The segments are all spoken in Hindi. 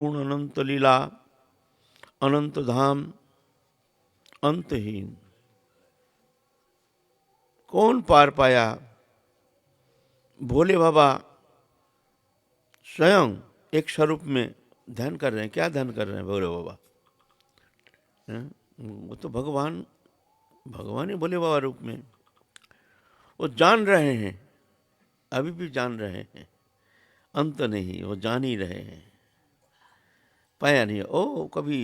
पूर्ण अनंत लीला, अनंत धाम, अंतहीन। कौन पार पाया? भोले बाबा स्वयं एक स्वरूप में ध्यान कर रहे हैं। क्या ध्यान कर रहे हैं भोले बाबा? वो तो भगवान, भगवान ही भोले बाबा रूप में। वो जान रहे हैं, अभी भी जान रहे हैं, अंत नहीं, वो जान ही रहे हैं। पाया नहीं, ओ कभी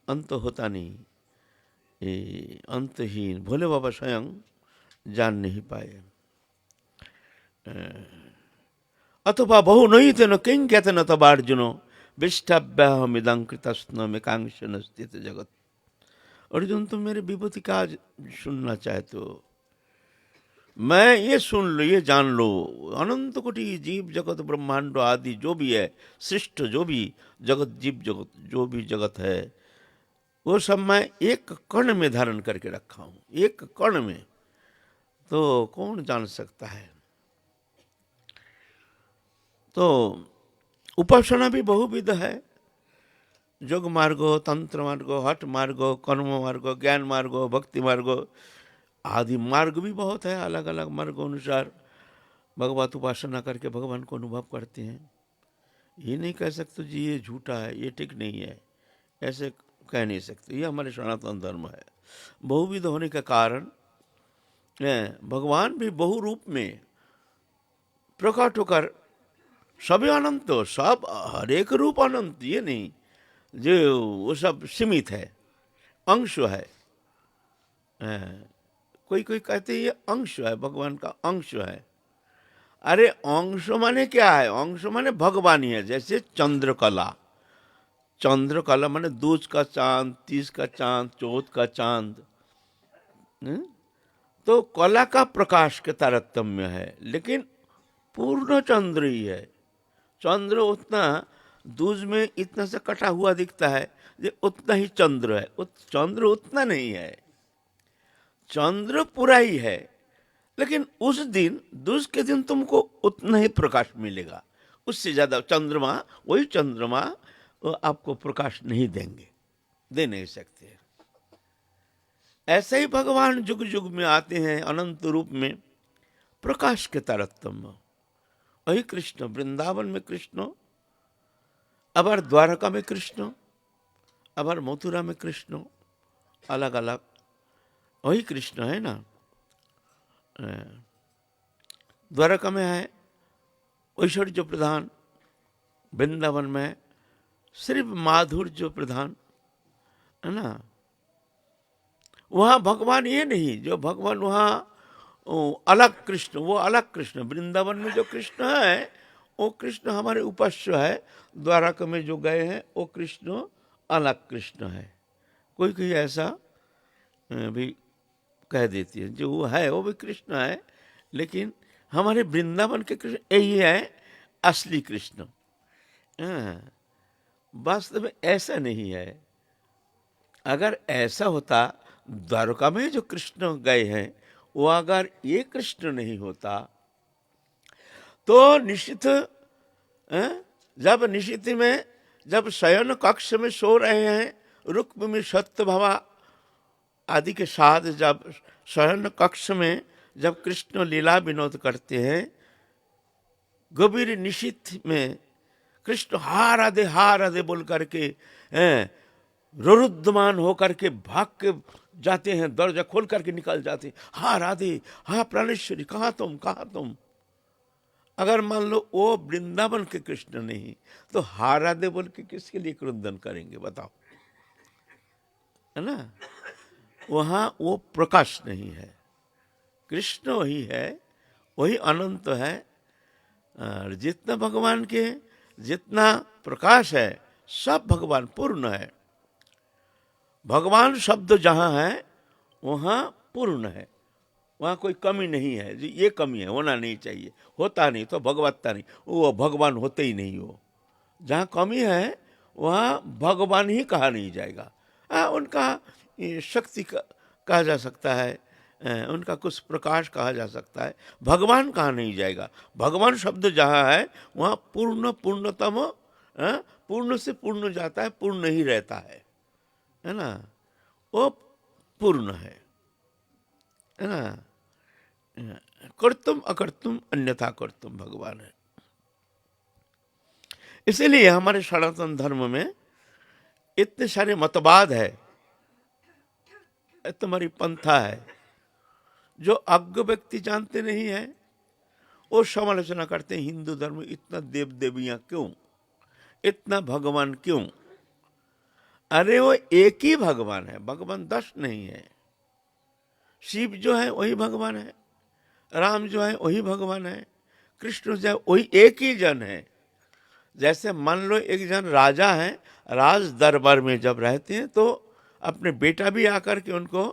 अंत होता नहीं, ये अंतहीन भोले बाबा स्वयं जान नहीं पाए। अथवा बहु नहीं थे न किंग कहते न तब अर्जुनो विष्टभ्यहमिदं कृतस्न में कांक्षन स्थित जगत। अर्जुन तुम मेरे विभूति का आज सुनना चाहते हो, मैं ये सुन लो, ये जान लो, अनंत कोटि जीव जगत ब्रह्मांड आदि जो भी है, सृष्ट जो भी जगत, जीव जगत जो भी जगत है, वो सब मैं एक कण में धारण करके रखा हूं, एक कण में। तो कौन जान सकता है? तो उपासना भी बहुविध है। योग मार्गो, तंत्र मार्गो, हठ मार्गो, कर्म मार्गो, ज्ञान मार्गो, भक्ति मार्गो आदि मार्ग भी बहुत है। अलग अलग मार्ग अनुसार भगवत उपासना करके भगवान को अनुभव करते हैं। ये नहीं कह सकते जी ये झूठा है, ये ठीक नहीं है, ऐसे कह नहीं सकते। ये हमारे सनातन धर्म है। बहुविध होने के कारण भगवान भी बहु रूप में प्रकट होकर, सभी अनंत, सब हर एक रूप अनंत, ये नहीं जो वो सब सीमित है, अंश है। कोई कोई कहते हैं ये अंश है, भगवान का अंश है। अरे अंश माने क्या है? अंश माने भगवान ही है। जैसे चंद्रकला, चंद्रकला माने दूज का चांद, तीज का चांद, चौथ का चांद। तो कला का प्रकाश के तारतम्य है, लेकिन पूर्ण चंद्र ही है। चंद्र उतना दूज में इतना सा कटा हुआ दिखता है, ये उतना ही चंद्र है। चंद्र उतना नहीं है, चंद्र पूरा ही है, लेकिन उस दिन, दूज के दिन तुमको उतना ही प्रकाश मिलेगा। उससे ज्यादा चंद्रमा, वही चंद्रमा वो आपको प्रकाश नहीं देंगे, दे नहीं सकते। ऐसे ही भगवान युग युग में आते हैं अनंत रूप में, प्रकाश के तारतम्य। वही कृष्ण वृंदावन में कृष्ण, अबर द्वारका में कृष्ण, अबर मथुरा में कृष्ण, अलग अलग वही कृष्ण है ना। द्वारका में है ऐश्वर्य प्रधान, वृंदावन में सिर्फ माधुर्य प्रधान है ना। वहां भगवान ये नहीं, जो भगवान वहां अलग कृष्ण, वो अलग कृष्ण। वृंदावन में जो कृष्ण है वो कृष्ण हमारे उपास्य है। द्वारका में जो गए हैं वो कृष्ण अलग कृष्ण है। कोई कोई ऐसा भी कह देती है, जो वो है वो भी कृष्ण है, लेकिन हमारे वृंदावन के कृष्ण यही है असली कृष्ण। वास्तव में ऐसा नहीं है। अगर ऐसा होता, द्वारका में जो कृष्ण गए हैं वो अगर ये कृष्ण नहीं होता, तो निश्चित जब निश्चित में, जब शयन कक्ष में सो रहे हैं, रुक्म में सत्यभामा आदि के साथ जब शयन कक्ष में जब कृष्ण लीला विनोद करते हैं, गंभीर निशित में कृष्ण हा राधे बोल करके रुरुद्धमान होकर के भाग के जाते हैं, दरवाजा खोल करके निकल जाते हैं, हा राधे, हा प्राणेश्वरी, कहाँ तुम। अगर मान लो वो वृंदावन के कृष्ण नहीं, तो हा राधे बोल के किसके लिए क्रुंदन करेंगे बताओ, है ना। वहां वो प्रकाश नहीं है, कृष्ण वही है, वही अनंत है। और जितना भगवान के जितना प्रकाश है, सब भगवान पूर्ण है। भगवान शब्द जहां है वहां पूर्ण है, वहां कोई कमी नहीं है जी, ये कमी है, होना नहीं चाहिए, होता नहीं तो भगवत्ता नहीं, वो भगवान होते ही नहीं। वो जहां कमी है वहां भगवान ही कहा नहीं जाएगा। उनका शक्ति कहा जा सकता है, उनका कुछ प्रकाश कहा जा सकता है, भगवान कहा नहीं जाएगा। भगवान शब्द जहाँ है वहाँ पूर्णतम पूर्ण से पूर्ण जाता है, पूर्ण ही रहता है ना, वो पूर्ण है ना। कर्तुम अकर्तुम अन्यथा कर्तुम भगवान है। इसीलिए हमारे सनातन धर्म में इतने सारे मतवाद है, तुम्हारी पंथा है, जो अज्ञ व्यक्ति जानते नहीं है वो समालोचना करते हैं हिंदू धर्म में इतना देव देवियां क्यों, इतना भगवान क्यों। अरे वो एक ही भगवान है, भगवान 10 नहीं है। शिव जो है वही भगवान है, राम जो है वही भगवान है, कृष्ण जो है वही एक ही जन है। जैसे मान लो एक जन राजा है, राज दरबार में जब रहते हैं तो अपने बेटा भी आकर के उनको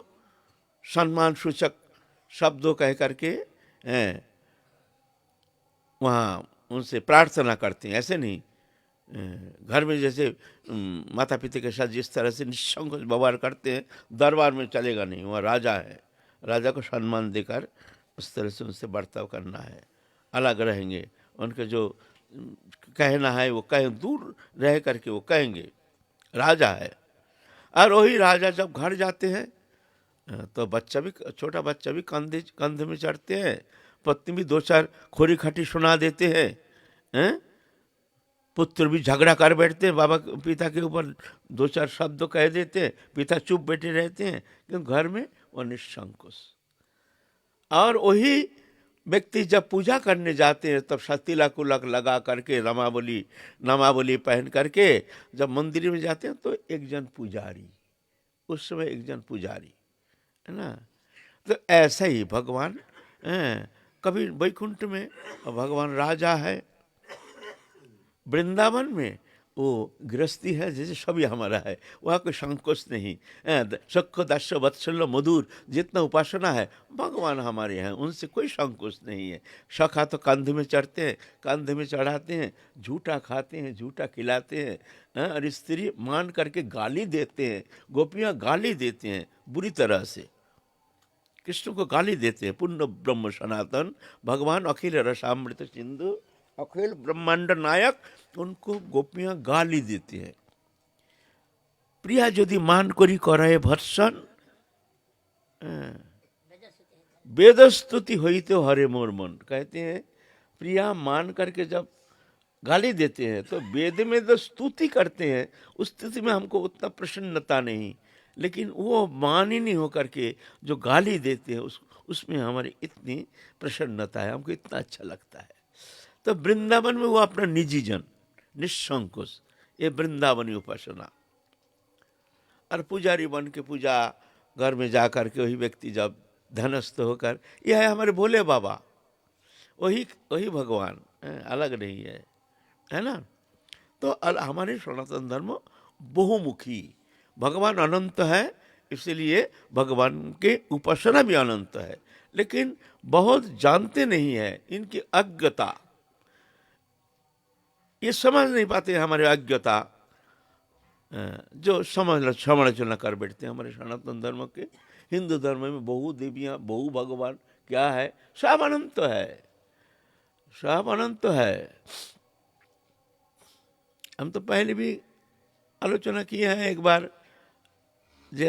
सम्मान सूचक शब्दों कह करके वहाँ उनसे प्रार्थना करते हैं। ऐसे नहीं घर में जैसे माता पिता के साथ जिस तरह से निसंकोच व्यवहार करते हैं, दरबार में चलेगा नहीं। वहाँ राजा है, राजा को सम्मान देकर उस तरह से उनसे बर्ताव करना है। अलग रहेंगे, उनके जो कहना है वो कहें, दूर रह करके वो कहेंगे, राजा है। और वही राजा जब घर जाते हैं तो बच्चा भी, छोटा बच्चा भी कंधे में चढ़ते हैं, पत्नी भी 2-4 खोरी खाटी सुना देते हैं, पुत्र भी झगड़ा कर बैठते हैं, बाबा पिता के ऊपर 2-4 शब्द कह देते हैं, पिता चुप बैठे रहते हैं, क्योंकि घर में वो निसंकोच। और वही व्यक्ति जब पूजा करने जाते हैं तब तिलक उलक लगा करके नमावली पहन करके जब मंदिर में जाते हैं तो एक जन पुजारी, उस समय एक जन पुजारी है ना। तो ऐसा ही भगवान कभी वैकुंठ में भगवान राजा है, वृंदावन में वो गृहस्थी है, जैसे सभी हमारा है, वहाँ कोई संकोच नहीं। सख्य दास्य वत्सल्य मधुर जितना उपासना है भगवान हमारे हैं, उनसे कोई संकोच नहीं है। सखा तो कंध में चढ़ते हैं, कंध में चढ़ाते हैं, झूठा खाते हैं, झूठा खिलाते हैं, और स्त्री मान करके गाली देते हैं, गोपियाँ गाली देते हैं बुरी तरह से, कृष्ण को गाली देते हैं। पूर्ण ब्रह्म सनातन भगवान अखिल रसामृत सिंधु अखिल ब्रह्मांड नायक, उनको गोपियां गाली देती हैं। प्रिया यदि मान करी कराए भर्सन, वेद स्तुति हुई तो हरे मोर मन, कहते हैं प्रिया मान करके जब गाली देते हैं तो वेद में तो स्तुति करते हैं, उस स्थिति में हमको उतना प्रसन्नता नहीं, लेकिन वो मान ही नहीं होकर के जो गाली देते हैं उसमें हमारी इतनी प्रसन्नता है, हमको इतना अच्छा लगता है। तो वृंदावन में वो अपना निजी जन निसंकोच, ये वृंदावनी उपासना। और पुजारी बन के पूजा घर में जा कर के वही व्यक्ति जब धनस्थ होकर, यह है हमारे भोले बाबा, वही भगवान अलग नहीं है ना। तो हमारे सनातन धर्म बहुमुखी, भगवान अनंत है, इसलिए भगवान के उपासना भी अनंत है, लेकिन बहुत जानते नहीं है, इनकी अज्ञता, ये समझ नहीं पाते हमारे अज्ञता, जो समालोचना कर बैठते हैं हमारे सनातन धर्म के। हिंदू धर्म में बहु देवियाँ बहु भगवान क्या है, सब अनंत है, सब अनंत है। हम तो पहले भी आलोचना किए हैं, एक बार जे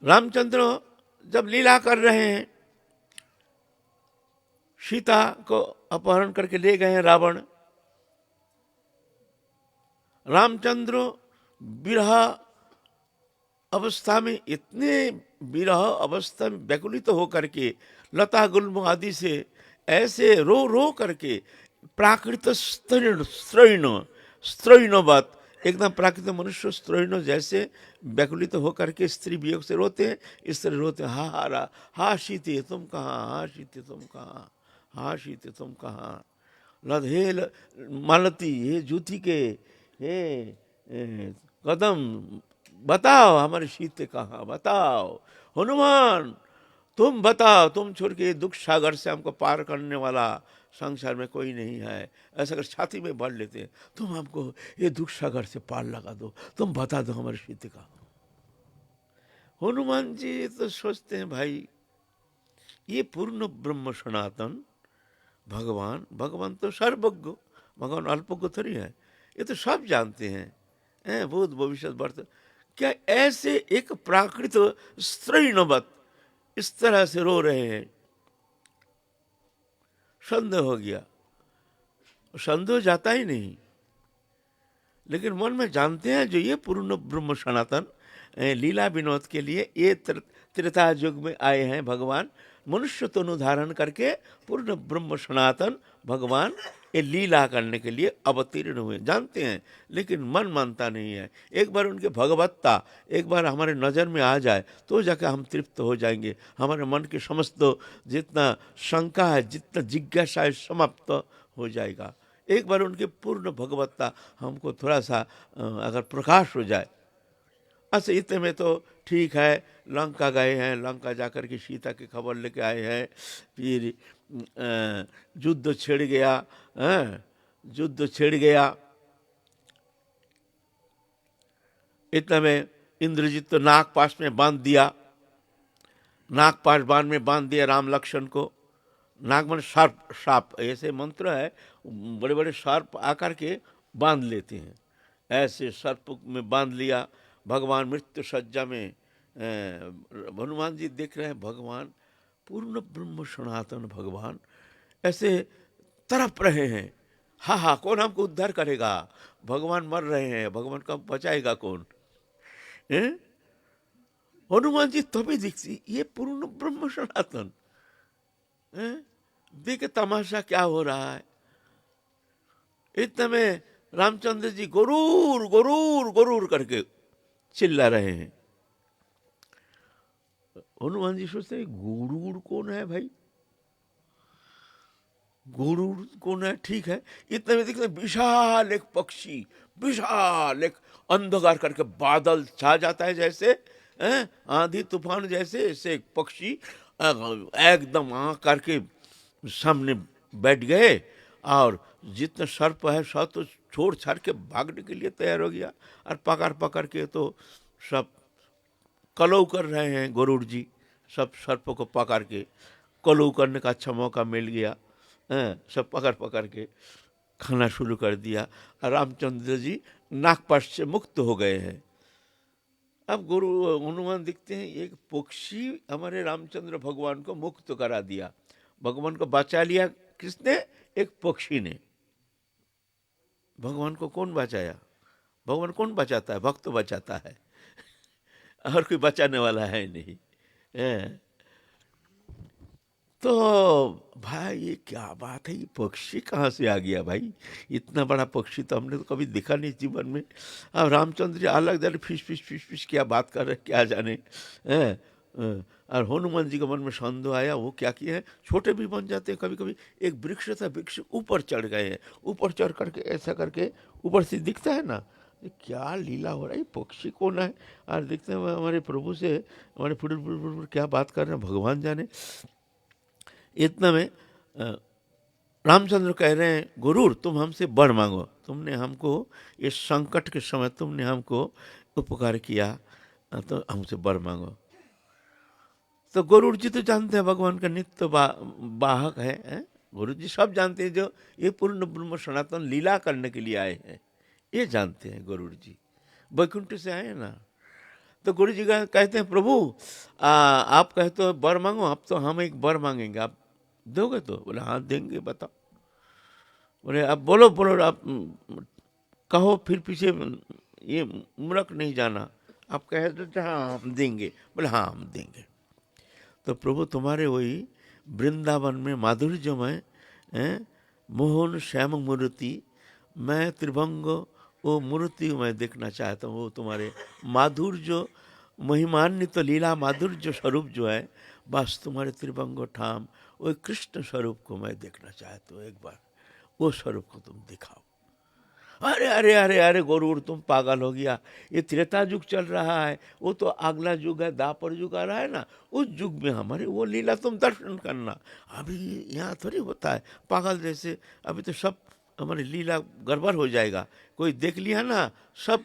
रामचंद्र जब लीला कर रहे हैं, सीता को अपहरण करके ले गए हैं रावण, रामचंद्र विरह अवस्था में, इतने विरह अवस्था में व्याकुलित होकर के लता गुल्म आदि से ऐसे रो रो करके, प्राकृत स्त्रैणवत, एकदम प्राकृत मनुष्य स्त्रैण जैसे व्याकुलित होकर के स्त्री वियोग से रोते हैं, इस तरह रोते हैं, हा शीते तुम कहाँ, हा शीते तुम कहाँ, हा शीते तुम कहाँ, लधेल मालती हे जूती के हे कदम, बताओ हमारे सीते कहाँ, बताओ हनुमान तुम बताओ, तुम छोड़ के दुख सागर से हमको पार करने वाला संसार में कोई नहीं है। ऐसा कर छाती में भर लेते हैं, तुम हमको ये दुख सागर से पार लगा दो, तुम बता दो हमारे सीते का। हनुमान जी तो सोचते हैं भाई ये पूर्ण ब्रह्म सनातन भगवान भगवान तो सर्वज्ञ, भगवान अल्पज्ञ थोड़ी है, ये तो सब जानते हैं भूत भविष्य वर्त। क्या ऐसे एक प्राकृत स्त्रीणवत इस तरह से रो रहे हैं? संदेह हो गया, संदेह जाता ही नहीं। लेकिन मन में जानते हैं जो ये पूर्ण ब्रह्म सनातन लीला विनोद के लिए ये त्रेता युग में आए हैं भगवान, मनुष्य तनु धारण करके पूर्ण ब्रह्म सनातन भगवान ये लीला करने के लिए अवतीर्ण हुए, जानते हैं। लेकिन मन मानता नहीं है। एक बार उनके भगवत्ता एक बार हमारे नज़र में आ जाए तो जाकर हम तृप्त हो जाएंगे। हमारे मन के समस्त जितना शंका है, जितना जिज्ञासा है, समाप्त हो जाएगा। एक बार उनके पूर्ण भगवत्ता हमको थोड़ा सा अगर प्रकाश हो जाए। अच्छा, इतने में तो ठीक है, लंका गए हैं, लंका जाकर के सीता की खबर लेके आए हैं, फिर युद्ध छिड़ गया, युद्ध छिड़ गया। इतने में इंद्रजीत तो नागपाश में बांध दिया, नागपाश बाण में बांध दिया राम लक्ष्मण को। नाग मन सर्प, साप ऐसे मंत्र है, बड़े बड़े सर्प आकर के बांध लेते हैं, ऐसे सर्प में बांध लिया। भगवान मृत्यु सज्जा में हनुमान जी देख रहे हैं, भगवान पूर्ण ब्रह्म सनातन भगवान ऐसे तड़प रहे हैं। हा हा, कौन हमको उद्धार करेगा? भगवान मर रहे हैं, भगवान को बचाएगा कौन? हनुमान जी तभी दिखती ये पूर्ण ब्रह्म सनातन। देखे तमाशा क्या हो रहा है। इतने में रामचंद्र जी गरुड़ गरुड़ गरुड़ करके चिल्ला रहे हैं। हनुमान जी सोचते हैं गरुड़ कौन है भाई, गरुड़ कौन है? ठीक है। इतने में देखते विशाल एक पक्षी, विशाल एक अंधकार करके बादल छा जाता है, जैसे आंधी तूफान जैसे, ऐसे एक पक्षी एकदम आ करके सामने बैठ गए। और जितना सर्प है सब तो छोड़ छाड़ के भागने के लिए तैयार हो गया। और पकड़ पकड़ के तो सब कलऊ कर रहे हैं गरुड़ जी, सब सर्प को पकड़ के कलऊ करने का अच्छा मौका मिल गया। सब पकड़ पकड़ के खाना शुरू कर दिया। और रामचंद्र जी नागपाश से मुक्त हो गए हैं। अब गुरु हनुमान दिखते हैं, एक पक्षी हमारे रामचंद्र भगवान को मुक्त करा दिया, भगवान को बचा लिया। किसने? एक पक्षी ने। भगवान को कौन बचाया? भगवान कौन बचाता है? भक्त बचाता है और कोई बचाने वाला है नहीं। तो भाई ये क्या बात है, ये पक्षी कहाँ से आ गया भाई? इतना बड़ा पक्षी तो हमने तो कभी देखा नहीं जीवन में। अब रामचंद्र जी अलग दर फिश फिश फिश फिश क्या बात कर रहे, क्या जाने। और हनुमान जी के मन में संदेह आया, वो क्या किया है, छोटे भी बन जाते हैं कभी कभी। एक वृक्ष था, वृक्ष ऊपर चढ़ गए हैं, ऊपर चढ़ करके ऐसा करके ऊपर से दिखता है ना, क्या लीला हो रहा है, पक्षी कौन है? और देखते हैं हमारे प्रभु से, हमारे फुट क्या बात कर रहे हैं, भगवान जाने। इतना में रामचंद्र कह रहे हैं, गुरुर तुम हमसे वर मांगो, तुमने हमको इस संकट के समय तुमने हमको उपकार किया, तो हमसे वर मांगो। तो गुरुर जी तो जानते हैं भगवान का नित्य वाहक है, गुरु जी सब जानते हैं, जो ये पूर्ण ब्रह्म सनातन लीला करने के लिए आए हैं, ये जानते हैं गुरुर जी, वैकुंठ से आए हैं ना। तो गुरु जी कहते हैं, प्रभु आप कहते हो वर मांगो, आप तो हम एक वर मांगेंगे, आप दोगे? तो बोले हाँ देंगे, बताओ। बोले अब बोलो बोलो, आप कहो, फिर पीछे ये मूर्ख नहीं जाना, आप कह देते हाँ हम देंगे। बोले हाँ हम देंगे। तो प्रभु तुम्हारे वही वृंदावन में माधुर्यमय मोहन श्याम मूर्ति, मैं त्रिभंग वो मूर्ति मैं देखना चाहता हूँ। वो तुम्हारे माधुर्य महिमान्वित लीला माधुर्य स्वरूप जो है, बस तुम्हारे त्रिभंग ठाम वो कृष्ण स्वरूप को मैं देखना चाहता हूँ, एक बार वो स्वरूप को तुम दिखाओ। अरे अरे अरे अरे गुरुर तुम पागल हो गया, ये त्रेता युग चल रहा है, वो तो अगला युग है, दापर युग आ रहा है ना, उस युग में हमारे वो लीला तुम दर्शन करना। अभी यहाँ थोड़ी होता है पागल जैसे, अभी तो सब हमारी लीला गड़बड़ हो जाएगा, कोई देख लिया ना सब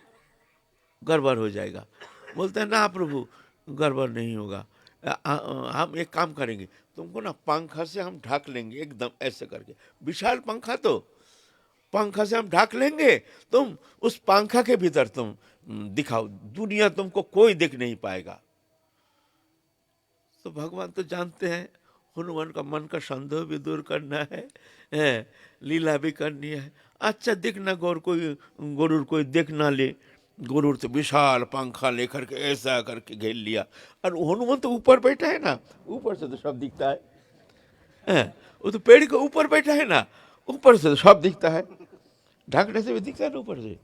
गड़बड़ हो जाएगा। बोलते हैं ना प्रभु गड़बड़ नहीं होगा, हम एक काम करेंगे, तुमको ना पंखा से हम ढक लेंगे एकदम ऐसे करके, विशाल पंखा, तो पंखा से हम ढक लेंगे, तुम उस पंखा के भीतर तुम दिखाओ, दुनिया तुमको कोई देख नहीं पाएगा। तो भगवान तो जानते हैं हनुमान का मन का संदेह भी दूर करना है, लीला भी करनी है। अच्छा देखना गरुड़ कोई देख ना ले, गरुड़ तो विशाल पंखा लेकर के ऐसा करके घेर लिया, और हनुमान तो ऊपर बैठा है ना, ऊपर से तो सब दिखता है, वो तो पेड़ के ऊपर बैठा है ना, ऊपर से तो सब दिखता है, ढकने से भी दिखता है ना ऊपर से।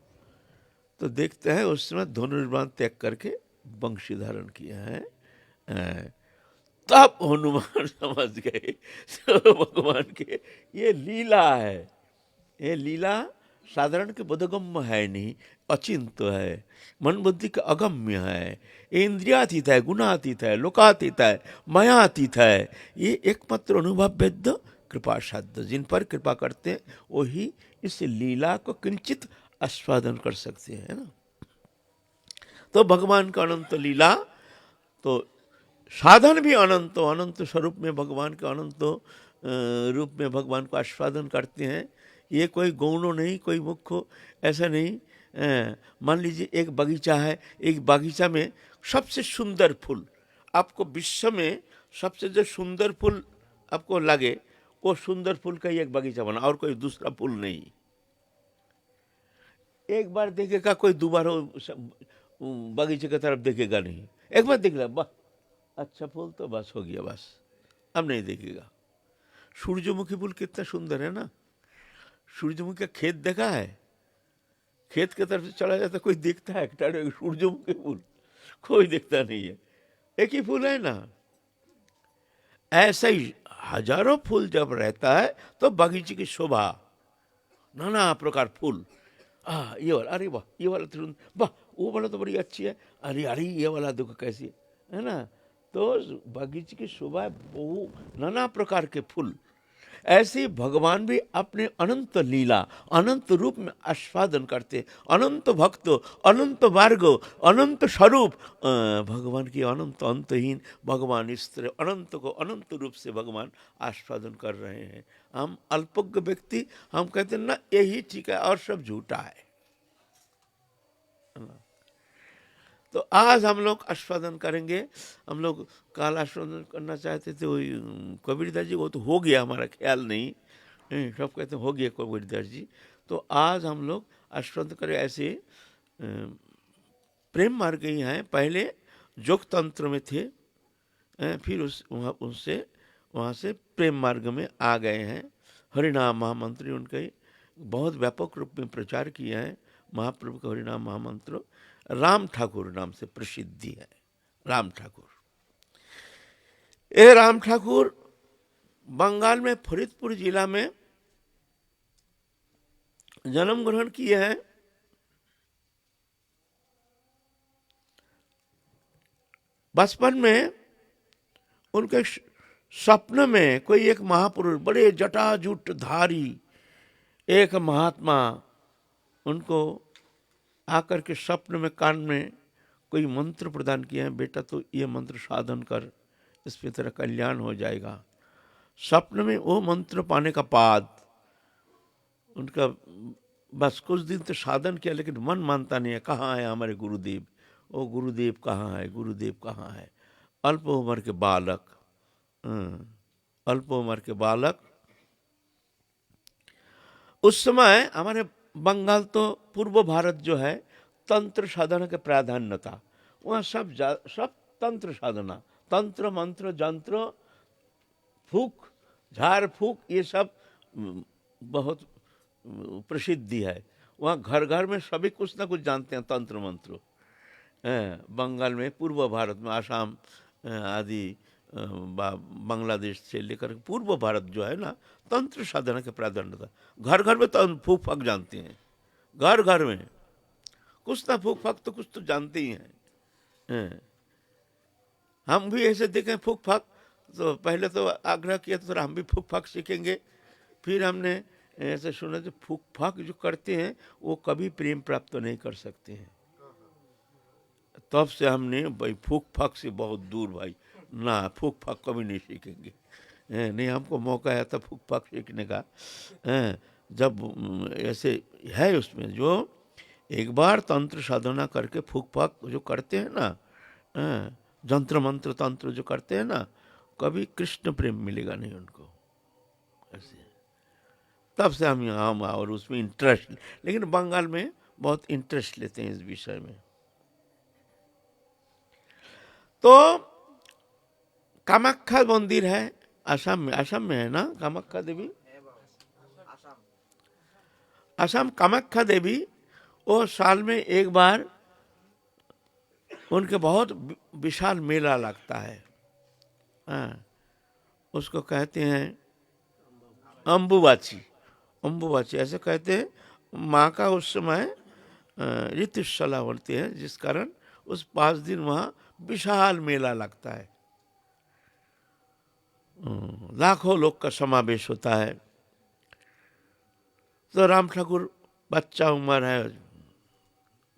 तो देखते हैं उस समय धनुर्बाण त्याग करके वंशी धारण किया है। तब हनुमान समझ गए तो भगवान के ये लीला है, ये लीला साधारण के बोधगम्य है नहीं, अचिंत है, मन बुद्धि का अगम्य है, ये इंद्रियातीत है, गुणातीत है, लोकातीत है, मायातीत है। ये एकमात्र अनुभव वेद्य कृपा साध्य, जिन पर कृपा करते हैं वही इस लीला को किंचित आस्वादन कर सकते हैं ना। तो भगवान का अनंत लीला, तो साधन भी अनंत, अनंत स्वरूप में भगवान के अनंत रूप में भगवान को आस्वादन करते हैं। ये कोई गौणों नहीं, कोई मुख्य ऐसा नहीं। मान लीजिए एक बगीचा है, एक बगीचा में सबसे सुंदर फूल, आपको विश्व में सबसे जो सुंदर फूल आपको लगे, वो सुंदर फूल का ही एक बगीचा बना, और कोई दूसरा फूल नहीं। एक बार देखेगा कोई, दोबारा बगीचे की तरफ देखेगा नहीं, एक बार देख लो, अच्छा फूल तो बस हो गया, बस अब नहीं देखेगा। सूरजमुखी फूल कितना सुंदर है ना, सूरजमुखी का खेत देखा है, खेत की तरफ से चला जाता कोई देखता है सूरजमुखी फूल, कोई देखता नहीं है, एक ही फूल है ना। ऐसा ही हजारों फूल जब रहता है तो बगीचे की शोभा, नाना प्रकार फूल, ये वाला, अरे वाह ये वाला तो, वाह वो वाला तो बड़ी अच्छी है, अरे अरे ये वाला देखो कैसी है ना। तो बगीचे की शोभा बहु नाना प्रकार के फूल, ऐसे ही भगवान भी अपने अनंत लीला, अनंत रूप में आस्वादन करते, अनंत भक्त, अनंत मार्ग, अनंत स्वरूप भगवान की अनंत अंतहीन, भगवान इस तरह अनंत को अनंत रूप से भगवान आस्वादन कर रहे हैं। हम अल्पज्ञ व्यक्ति हम कहते हैं ना यही ठीक है और सब झूठा है। तो आज हम लोग आस्वादन करेंगे, हम लोग काल आस्वादन करना चाहते थे वही कबीरदास जी, वो तो हो गया, हमारा ख्याल नहीं, सब कहते हो गया कबीरदास जी। तो आज हम लोग आस्वादन करें ऐसे प्रेम मार्ग ही हैं, पहले योग तंत्र में थे, फिर उनसे वहाँ से प्रेम मार्ग में आ गए हैं। हरिनाम महामंत्र उनके बहुत व्यापक रूप में प्रचार किया है। महाप्रभु का हरिनाम महामंत्र राम ठाकुर नाम से प्रसिद्धि है। राम ठाकुर, ये राम ठाकुर बंगाल में फरीदपुर जिला में जन्म ग्रहण किए हैं। बचपन में उनके स्वप्न में कोई एक महापुरुष, बड़े जटाजूट धारी एक महात्मा उनको आकर के स्वप्न में कान में कोई मंत्र प्रदान किया है, बेटा तो ये मंत्र साधन कर, इसमें तेरा कल्याण हो जाएगा। स्वप्न में वो मंत्र पाने का बाद उनका बस कुछ दिन तो साधन किया, लेकिन मन मानता नहीं है, कहाँ है हमारे गुरुदेव, वो गुरुदेव कहाँ है, गुरुदेव कहाँ है। अल्प उम्र के बालक, अल्प उम्र के बालक, उस समय हमारे बंगाल तो पूर्व भारत जो है तंत्र साधना के प्राधान्य था, वहाँ सब तंत्र साधना, तंत्र मंत्र जंत्र फूक झाड़ फूक ये सब बहुत प्रसिद्धि है। वहाँ घर घर में सभी कुछ ना कुछ जानते हैं तंत्र मंत्र। बंगाल में, पूर्व भारत में, आसाम आदि बांग्लादेश से लेकर पूर्व भारत जो है ना, तंत्र साधना के प्राधान्य था। घर घर में तो फूक फाक जानते हैं, घर घर में कुछ ना फूक फाक तो कुछ तो जानते ही हैं। हम भी ऐसे देखें फूक फाक, तो पहले तो आग्रह किया तो हम भी फूक फाक सीखेंगे। फिर हमने ऐसे सुना जो फूक फाक जो करते हैं वो कभी प्रेम प्राप्त नहीं कर सकते हैं। तब से हमने भाई फूक फाक से बहुत दूर, भाई ना फूक फाक कभी नहीं सीखेंगे। नहीं, हमको मौका आया था फूक फाक सीखने का। जब ऐसे है उसमें जो एक बार तंत्र साधना करके फूक फाक जो करते हैं ना, जंत्र मंत्र तंत्र जो करते हैं ना, कभी कृष्ण प्रेम मिलेगा नहीं उनको। ऐसे तब से हम और उसमें इंटरेस्ट, लेकिन बंगाल में बहुत इंटरेस्ट लेते हैं इस विषय में। तो कामाख्या मंदिर है असम में, असम में है ना कामाख्या देवी। असम कामाख्या देवी, वो साल में एक बार उनके बहुत विशाल मेला लगता है। उसको कहते हैं अम्बुबाची। अम्बुबाची ऐसे कहते हैं। माँ का उस समय ऋतुस्वला होती है, जिस कारण उस 5 दिन वहाँ विशाल मेला लगता है। लाखों लोग का समावेश होता है। तो राम ठाकुर बच्चा उम्र है,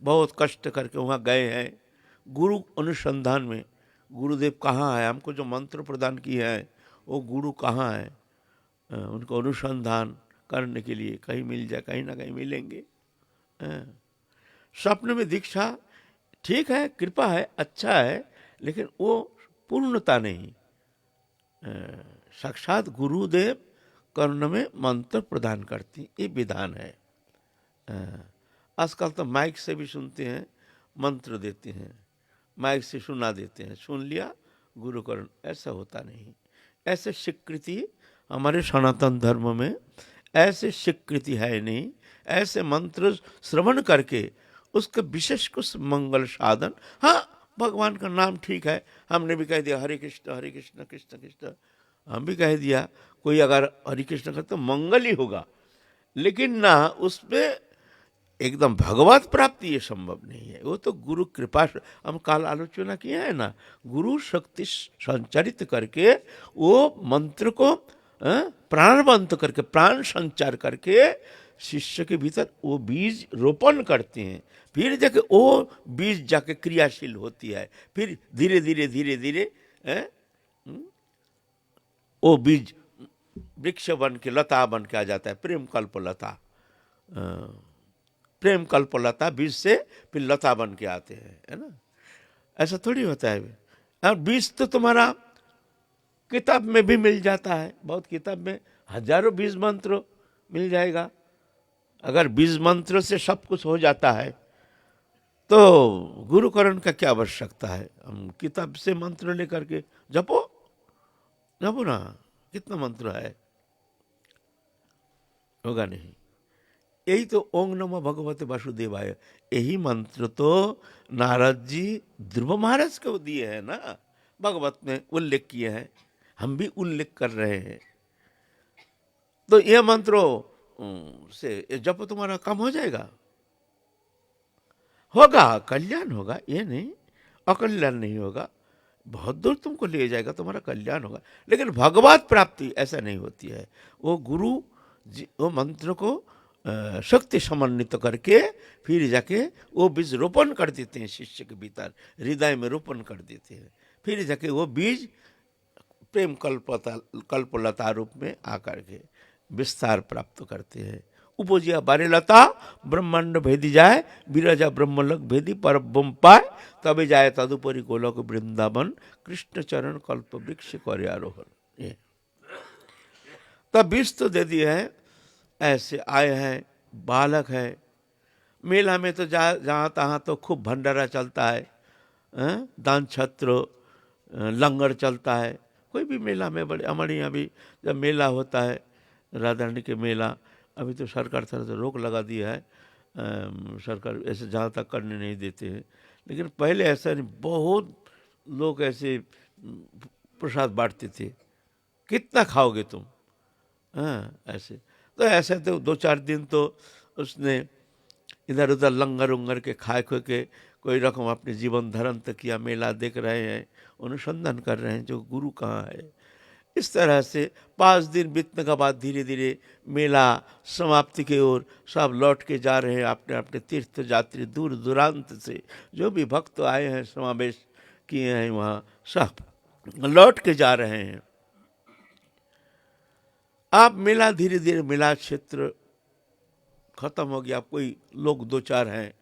बहुत कष्ट करके वहाँ गए हैं गुरु अनुसंधान में। गुरुदेव कहाँ है, हमको जो मंत्र प्रदान किए हैं वो गुरु कहाँ है, उनको अनुसंधान करने के लिए कहीं मिल जाए, कहीं ना कहीं मिलेंगे। स्वप्न में दीक्षा ठीक है, कृपा है, अच्छा है, लेकिन वो पूर्णता नहीं। साक्षात गुरुदेव कर्ण में मंत्र प्रदान करती, ये विधान है। आजकल तो माइक से भी सुनते हैं, मंत्र देते हैं, माइक से सुना देते हैं, सुन लिया गुरुकर्ण। ऐसा होता नहीं। ऐसे स्वीकृति हमारे सनातन धर्म में ऐसे स्वीकृति है नहीं। ऐसे मंत्र श्रवण करके उसका विशेष कुछ मंगल साधन। हाँ, भगवान का नाम ठीक है, हमने भी कह दिया हरे कृष्ण कृष्ण कृष्ण, हम भी कह दिया। कोई अगर हरे कृष्ण करे तो मंगल ही होगा, लेकिन ना उसमें एकदम भगवत प्राप्ति ये संभव नहीं है। वो तो गुरु कृपा, हम काल आलोचना किया है ना, गुरु शक्ति संचारित करके वो मंत्र को प्राणवंत करके, प्राण संचार करके शिष्य के भीतर वो बीज रोपण करते हैं। फिर जाके वो बीज जाके क्रियाशील होती है। फिर धीरे धीरे धीरे धीरे वो बीज वृक्ष बन के, लता बन के आ जाता है। प्रेम कल्प लता, प्रेम कल्पलता बीज से फिर लता बन के आते हैं, है ना। ऐसा थोड़ी होता है। और बीज तो तुम्हारा किताब में भी मिल जाता है, बहुत किताब में हजारों बीज मंत्र मिल जाएगा। अगर बीज मंत्र से सब कुछ हो जाता है तो गुरुकरण का क्या आवश्यकता है। हम किताब से मंत्र लेकर के जपो जपो ना, कितना मंत्र है, होगा नहीं। यही तो ओम नमो भगवते वासुदेवाय, यही मंत्र तो नारद जी ध्रुव महाराज को दिए हैं ना, भगवत में उल्लेख किए हैं, हम भी उल्लेख कर रहे हैं। तो यह मंत्रों से जब तुम्हारा काम हो जाएगा, होगा कल्याण होगा, ये नहीं अकल्याण नहीं होगा। बहुत दूर तुमको ले जाएगा, तुम्हारा कल्याण होगा। लेकिन भगवत प्राप्ति ऐसा नहीं होती है। वो गुरु जी वो मंत्र को शक्ति समन्वित करके फिर जाके वो बीज रोपण कर देते हैं शिष्य के भीतर, हृदय में रोपण कर देते हैं। फिर जाके वो बीज प्रेम कल्पलता रूप में आकर के विस्तार प्राप्त करते हैं। उपजिया बारे लता ब्रह्मांड भेदी जाए, विरजा ब्रह्मलोक भेदी पर ब्रह्म पाए, तबे जाए तदुपरि गोलोक वृंदावन, कृष्ण चरण कल्प वृक्ष करे आरोहण। ये तब बीज तो दे दिए है। ऐसे आए हैं, बालक है। मेला में तो जहाँ तहाँ तो खूब भंडारा चलता है, दान छत्र लंगर चलता है। कोई भी मेला में, बड़े हमारे यहाँ भी जब मेला होता है, राधा रानी के मेला, अभी तो सरकार तरफ से रोक लगा दिया है, सरकार ऐसे जहाँ तक करने नहीं देते हैं। लेकिन पहले ऐसा नहीं, बहुत लोग ऐसे प्रसाद बांटते थे। कितना खाओगे तुम, ऐसे। तो ऐसे तो 2-4 दिन तो उसने इधर उधर लंगर उंगर के खाए खो के कोई रकम अपने जीवन धर्म तक किया। मेला देख रहे हैं, अनुसंधान कर रहे हैं जो गुरु कहाँ है। इस तरह से 5 दिन बीतने के बाद धीरे धीरे मेला समाप्ति की ओर सब लौट के जा रहे हैं। अपने अपने तीर्थ यात्री दूर दूरांत से जो भी भक्त आए हैं, समावेश किए हैं वहाँ, सब लौट के जा रहे हैं। आप मिला, धीरे धीरे मिला, क्षेत्र खत्म हो गया। कोई लोग दो चार हैं,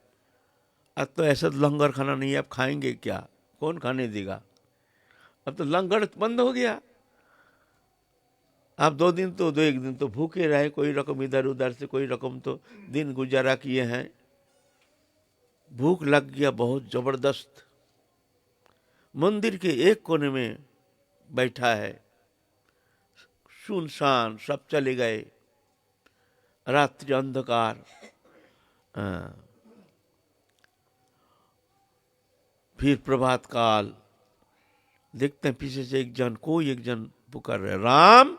अब तो ऐसा तो लंगर खाना नहीं है, अब खाएंगे क्या, कौन खाने देगा, अब तो लंगर बंद हो गया। आप दो एक दिन तो भूखे रहे, कोई रकम इधर उधर से कोई रकम तो दिन गुजारा किए हैं। भूख लग गया बहुत जबरदस्त। मंदिर के एक कोने में बैठा है, सुनसान, सब चले गए, रात्रि अंधकार। फिर प्रभात काल, देखते हैं पीछे से एक जन पुकार रहे, राम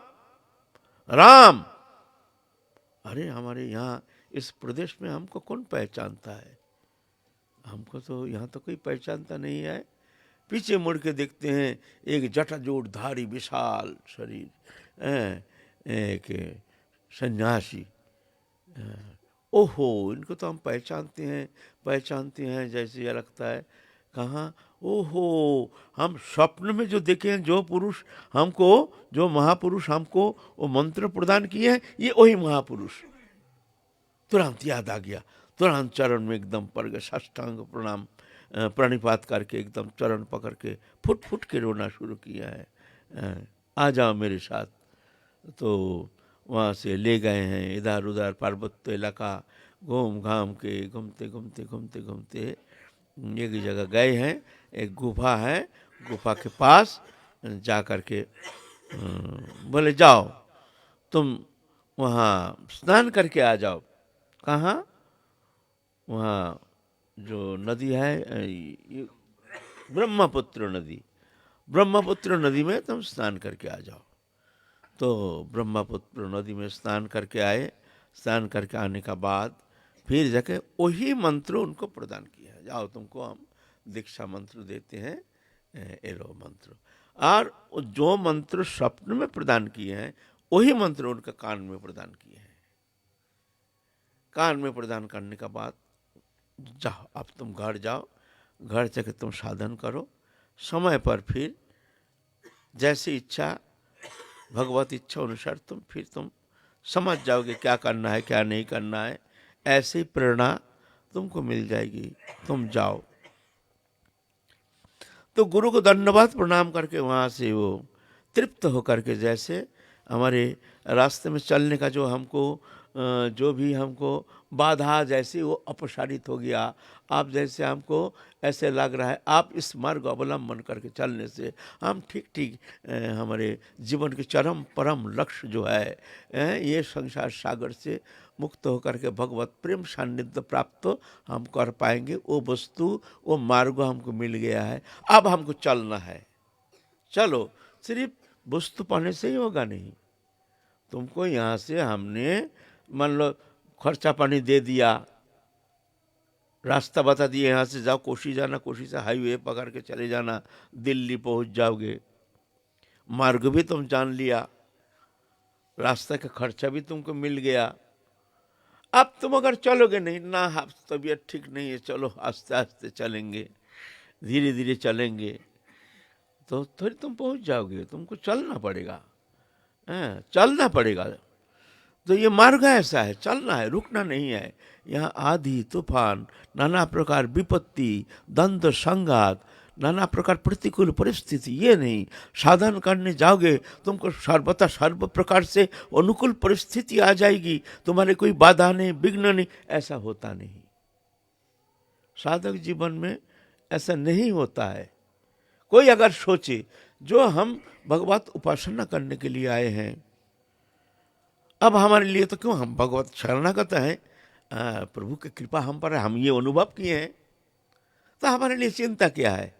राम। अरे हमारे यहाँ इस प्रदेश में हमको कौन पहचानता है, हमको तो यहाँ तो कोई पहचानता नहीं है। पीछे मुड़ के देखते हैं, एक जटाजूट धारी विशाल शरीर, एक सन्यासी। ओहो, इनको तो हम पहचानते हैं जैसे यह लगता है। कहाँ? ओहो, हम स्वप्न में जो देखे हैं, जो पुरुष हमको, जो महापुरुष हमको वो मंत्र प्रदान किए हैं, ये वही महापुरुष। तुरंत याद आ गया, तुरंत चरण में एकदम पड़ गए, साष्टांग प्रणाम प्रणिपात करके एकदम चरण पकड़ के फुट फुट के रोना शुरू किया है। आ जाओ मेरे साथ। तो वहाँ से ले गए हैं, इधर उधर पार्वत्य इलाका घूम घाम के घूमते एक जगह गए हैं, एक गुफा है, गुफा के पास जा कर के बोले जाओ तुम वहाँ स्नान करके आ जाओ। कहाँ? वहाँ जो नदी है, ब्रह्मपुत्र नदी, ब्रह्मपुत्र नदी में तुम स्नान करके आ जाओ। तो ब्रह्मपुत्र नदी में स्नान करके आए। स्नान करके आने का बाद फिर जाके वही मंत्र उनको प्रदान किया, जाओ तुमको हम दीक्षा मंत्र देते हैं, एरो मंत्र। और जो मंत्र स्वप्न में प्रदान किए हैं वही मंत्र उनका कान में प्रदान किए हैं। कान में प्रदान करने का बाद जाओ, अब तुम घर जाओ, घर जाके तुम साधन करो, समय पर फिर जैसी इच्छा, भगवत इच्छा अनुसार तुम समझ जाओगे क्या करना है क्या नहीं करना है, ऐसी प्रेरणा तुमको मिल जाएगी, तुम जाओ। तो गुरु को धन्यवाद प्रणाम करके वहाँ से वो तृप्त होकर के, जैसे हमारे रास्ते में चलने का जो भी हमको बाधा जैसी वो अपसारित हो गया। आप जैसे हमको ऐसे लग रहा है आप इस मार्ग अवलंबन करके चलने से हम ठीक हमारे जीवन के चरम परम लक्ष्य जो है ये संसार सागर से मुक्त होकर के भगवत प्रेम सान्निध्य प्राप्त हम कर पाएंगे। वो वस्तु, वो मार्ग हमको मिल गया है, अब हमको चलना है। चलो, सिर्फ वस्तु पाने से ही होगा नहीं। तुमको यहाँ से हमने मान लो खर्चा पानी दे दिया, रास्ता बता दिए, यहाँ से जाओ कोशी जाना, कोशी से हाईवे पकड़ के चले जाना, दिल्ली पहुँच जाओगे। मार्ग भी तुम जान लिया, रास्ते का खर्चा भी तुमको मिल गया। अब तुम अगर चलोगे नहीं ना, तबीयत ठीक नहीं है, चलो आस्ते आस्ते चलेंगे, धीरे धीरे चलेंगे, तो थोड़ी तुम पहुँच जाओगे। तुमको चलना पड़ेगा, चलना पड़ेगा। तो ये मार्ग ऐसा है, चलना है, रुकना नहीं है। यहाँ आंधी तूफान, नाना प्रकार विपत्ति, द्वंद्व संघात, नाना प्रकार प्रतिकूल परिस्थिति, ये नहीं। साधन करने जाओगे तुमको सर्वथा सर्व प्रकार से अनुकूल परिस्थिति आ जाएगी, तुम्हारे कोई बाधा नहीं, विघ्न नहीं, ऐसा होता नहीं। साधक जीवन में ऐसा नहीं होता है। कोई अगर सोचे जो हम भगवत उपासना करने के लिए आए हैं, अब हमारे लिए तो क्यों, हम भगवत शरणागत हैं, प्रभु की कृपा हम पर है, हम ये अनुभव किए हैं, तो हमारे लिए चिंता क्या है?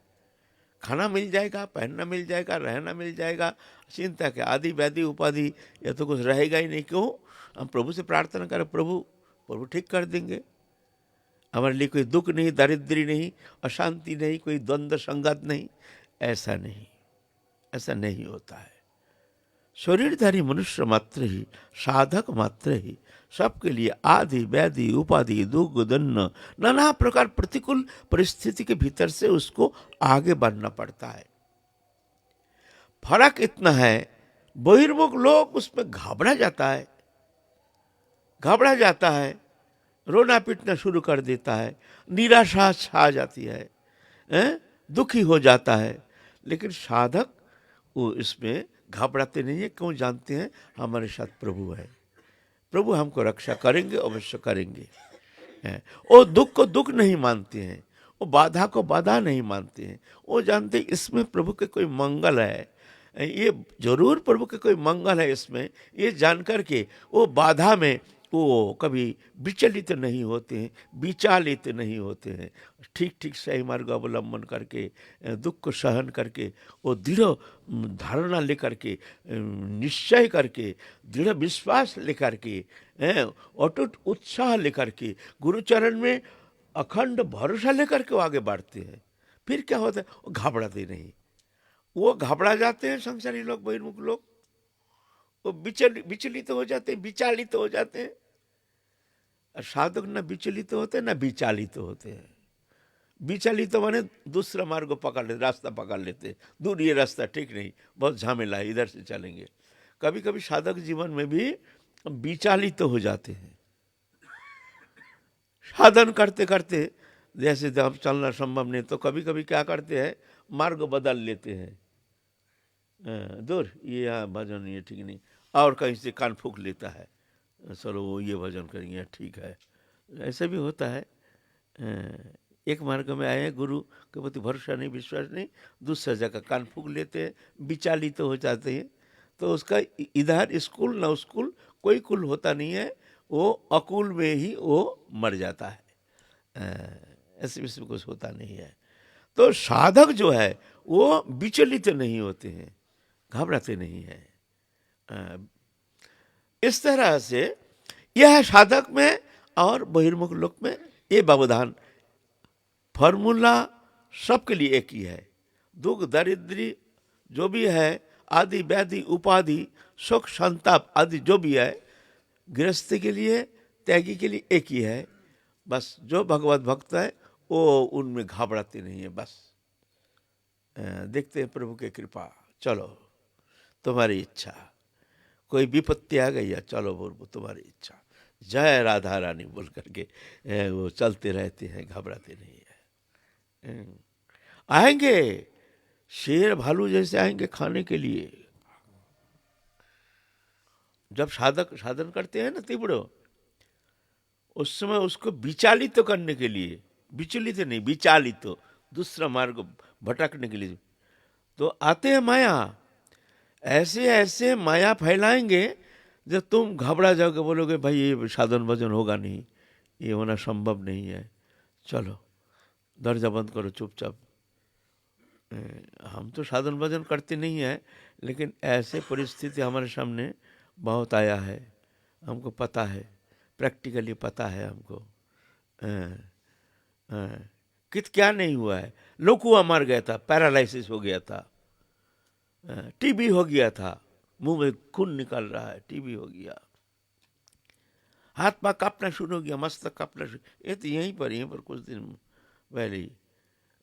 खाना मिल जाएगा, पहनना मिल जाएगा, रहना मिल जाएगा, चिंता क्या? आदि व्याधि उपाधि ये तो कुछ रहेगा ही नहीं। क्यों? हम प्रभु से प्रार्थना करें, प्रभु ठीक कर देंगे। हमारे लिए कोई दुख नहीं, दारिद्र्य नहीं, अशांति नहीं, कोई द्वंद्व संघात नहीं, ऐसा नहीं, ऐसा नहीं होता है। शरीरधारी मनुष्य मात्र ही, साधक मात्र ही, सबके लिए आदि व्याधि उपाधि दुख दन्न नाना प्रकार प्रतिकूल परिस्थिति के भीतर से उसको आगे बढ़ना पड़ता है। फर्क इतना है, बहिर्मुख लोग उसमें घबरा जाता है, रोना पीटना शुरू कर देता है, निराशा छा जाती है, दुखी हो जाता है। लेकिन साधक वो इसमें घबराते नहीं है, क्यों? जानते हैं हमारे साथ प्रभु है, प्रभु हमको रक्षा करेंगे, अवश्य करेंगे। वो दुख को दुख नहीं मानते हैं, वो बाधा को बाधा नहीं मानते हैं, वो जानते हैं इसमें प्रभु के कोई मंगल है, ये जरूर प्रभु के कोई मंगल है इसमें। ये जानकर के वो बाधा में वो कभी विचलित नहीं होते हैं, विचालित नहीं होते हैं, ठीक ठीक सही मार्ग अवलंबन करके, दुख को सहन करके, वो दृढ़ धारणा लेकर के, निश्चय करके, दृढ़ विश्वास लेकर के, अटूट उत्साह लेकर के, गुरुचरण में अखंड भरोसा लेकर के वो आगे बढ़ते हैं। फिर क्या होता है? वो घबराते नहीं। वो घबरा जाते हैं संसारी लोग, बहिर्मुख लोग, वो विचलित हो जाते हैं, विचालित हो जाते हैं। और साधक न विचलित होते न विचालित होते हैं। विचलित माने दूसरा मार्ग पकड़ लेते, रास्ता पकड़ लेते, दूर ये रास्ता ठीक नहीं, बहुत झमेला है, इधर से चलेंगे। कभी कभी साधक जीवन में भी विचालित हो जाते हैं। साधन करते करते जैसे जब चलना संभव नहीं, तो कभी कभी क्या करते हैं, मार्ग बदल लेते हैं। दूर ये यहाँ भजन ये ठीक नहीं, और कहीं से कान फूंक लेता है, चलो वो ये भजन करेंगे, ठीक है। ऐसा भी होता है। एक मार्ग में आए हैं, गुरु के प्रति भरोसा नहीं, विश्वास नहीं, दूसरा जगह कान फूंक लेते हैं, विचालित हो जाते हैं। तो उसका इधर स्कूल न स्कूल कोई कुल होता नहीं है, वो अकुल में ही वो मर जाता है। ऐसे विषय कुछ होता नहीं है। तो साधक जो है वो विचलित नहीं होते हैं, घबराते नहीं हैं। इस तरह से यह साधक में और बहिर्मुख लोक में ये व्यवधान, फॉर्मूला सबके लिए एक ही है। दुख दरिद्री जो भी है, आदि व्याधि उपाधि सुख संताप आदि जो भी है, गृहस्थी के लिए, त्यागी के लिए एक ही है। बस जो भगवत भक्त है वो उनमें घबराते नहीं है। बस देखते हैं प्रभु की कृपा, चलो तुम्हारी इच्छा, कोई विपत्ति आ गई है, चलो बोल तुम्हारी इच्छा, जय राधा रानी बोल करके वो चलते रहते हैं, घबराते नहीं है। आएंगे शेर भालू जैसे आएंगे खाने के लिए। जब साधक साधन करते हैं ना तीव्र, उस समय उसको विचालित करने के लिए, विचलित नहीं विचालित, दूसरा मार्ग भटकने के लिए तो आते हैं माया। ऐसे ऐसे माया फैलाएंगे जब तुम घबरा जाओगे, बोलोगे भाई ये साधन भजन होगा नहीं, ये होना संभव नहीं है, चलो दरजा बंद करो चुपचाप। हम तो साधन भजन करते नहीं है, लेकिन ऐसे परिस्थिति हमारे सामने बहुत आया है, हमको पता है, प्रैक्टिकली पता है हमको। कित क्या नहीं हुआ है, लोकुआ मर गया था, पैरालिसिस हो गया था, टीबी हो गया था, मुंह में खून निकल रहा है, टीबी हो गया, हाथ पाँव कांपना शुरू हो गया, मस्तक कांपना शुरू, ये तो यहीं पर कुछ दिन पहले ही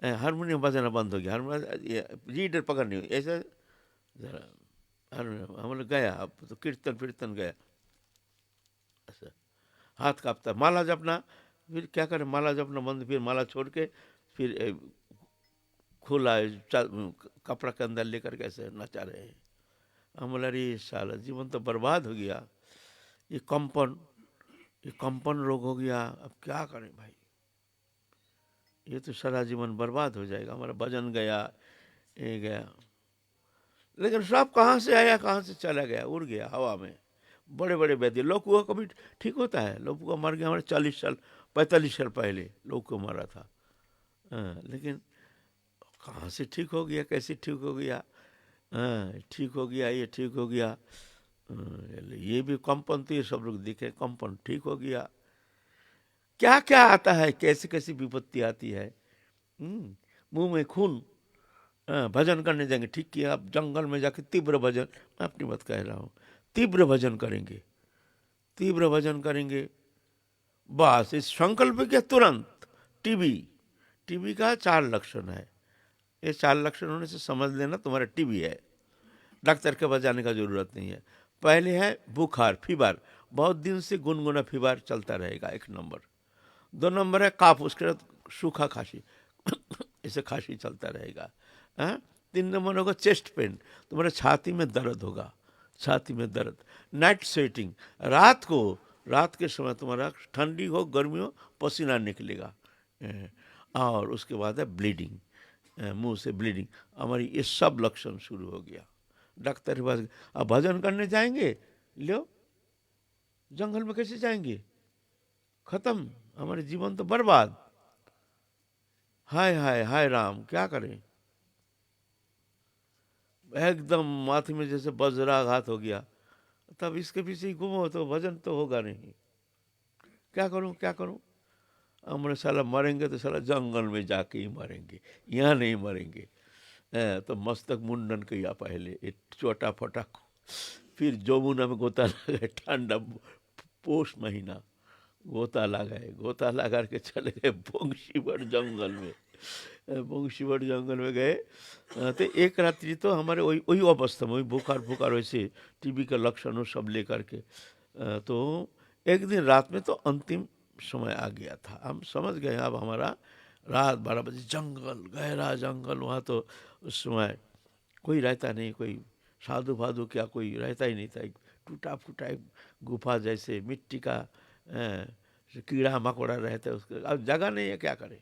हारमोनियम बजाना बंद हो गया, हारमोनियम रीडर पकड़ नहीं हुई, ऐसा जरा हारमोनियम हम लोग गया, अब तो कीर्तन गया, ऐसा हाथ कांपता, माला जपना, फिर क्या करें, माला जपना बंद, फिर माला छोड़ के फिर खुला कपड़ा के अंदर लेकर के ऐसे नचा रहे हैं। हम बोला अरे साला जीवन तो बर्बाद हो गया, ये कंपन रोग हो गया, अब क्या करें भाई, ये तो सारा जीवन बर्बाद हो जाएगा, हमारा भजन गया, ये गया। लेकिन सब कहाँ से आया कहाँ से चला गया, उड़ गया हवा में। बड़े बड़े वैद्य, लोकुआ कभी ठीक होता है, लोकुआ मर गया हमारे 40 साल 45 साल पहले लोकुआ मरा था। लेकिन कहाँ से ठीक हो गया, कैसे ठीक हो गया, ठीक हो गया, ये ठीक हो गया, ये भी कंपन, तो ये सब लोग दिखे कंपन ठीक हो गया। क्या क्या आता है, कैसी कैसी विपत्ति आती है, मुंह में खून, भजन करने जाएंगे, ठीक किया, अब जंगल में जाके तीव्र भजन, मैं अपनी बात कह रहा हूँ, तीव्र भजन करेंगे, बस इस संकल्प के तुरंत टीबी का 4 लक्षण है, ये 4 लक्षण होने से समझ लेना तुम्हारा टीबी है। डॉक्टर के पास जाने का ज़रूरत नहीं है। पहले है बुखार, फीवर, बहुत दिन से गुनगुना फीवर चलता रहेगा, 1 नंबर। 2 नंबर है काफ, उसके बाद सूखा खांसी इसे खांसी चलता रहेगा। हाँ, 3 नंबर होगा चेस्ट पेन, तुम्हारे छाती में दर्द होगा, छाती में दर्द। नाइट स्वेटिंग, रात के समय तुम्हारा ठंडी हो गर्मी हो पसीना निकलेगा। और उसके बाद है ब्लीडिंग, मुंह से ब्लीडिंग। हमारी ये सब लक्षण शुरू हो गया। डॉक्टर के पास अब भजन करने जाएंगे, लो जंगल में कैसे जाएंगे, खत्म, हमारे जीवन तो बर्बाद। हाय हाय हाय राम, क्या करें, एकदम माथे में जैसे वज्राघात हो गया। तब इसके पीछे ही घूमो तो भजन तो होगा नहीं। क्या करूं क्या करूं, हमने साला मरेंगे तो साला जंगल में जाके ही मरेंगे, यहाँ नहीं मरेंगे। तो मस्तक मुंडन किया पहले, एक छोटा फोटा, फिर जमुना में गोता लगा, ठंडा पोष महीना गोता लगाए, गोता लगा के चले गए बंशीवट जंगल में। बंशीवट जंगल में गए तो एक रात्रि तो हमारे वही वही अवस्था में, वही बुखार बुखार वैसे टीबी के लक्षणों सब लेकर के। तो एक दिन रात में तो अंतिम समय आ गया था, हम समझ गए अब हमारा रात 12 बजे, जंगल, गहरा जंगल, वहाँ तो उस समय कोई रहता नहीं, कोई साधु फाधु क्या कोई रहता ही नहीं था। एक टूटा फूटा एक गुफा जैसे मिट्टी का कीड़ा मकोड़ा रहता है, उसके अब जगह नहीं है, क्या करें।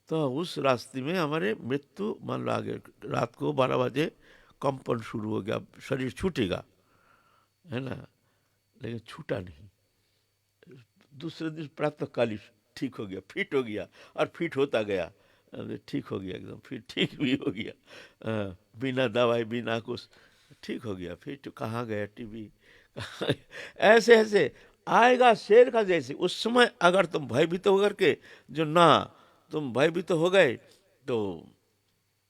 तो उस रास्ते में हमारे मृत्यु मान लो आगे, रात को 12 बजे कंपन शुरू हो गया, शरीर छूटेगा, है ना, लेकिन छूटा नहीं। दूसरे दिन प्रातःकाली ठीक हो गया, फिट हो गया, और फिट होता गया, ठीक हो गया एकदम, फिर ठीक भी हो गया, बिना दवाई बिना कुछ ठीक हो गया। फिर तो कहाँ गया टीबी, ऐसे ऐसे आएगा शेर का जैसे। उस समय अगर तुम भयभीत होकर के जो ना तुम भयभीत हो गए तो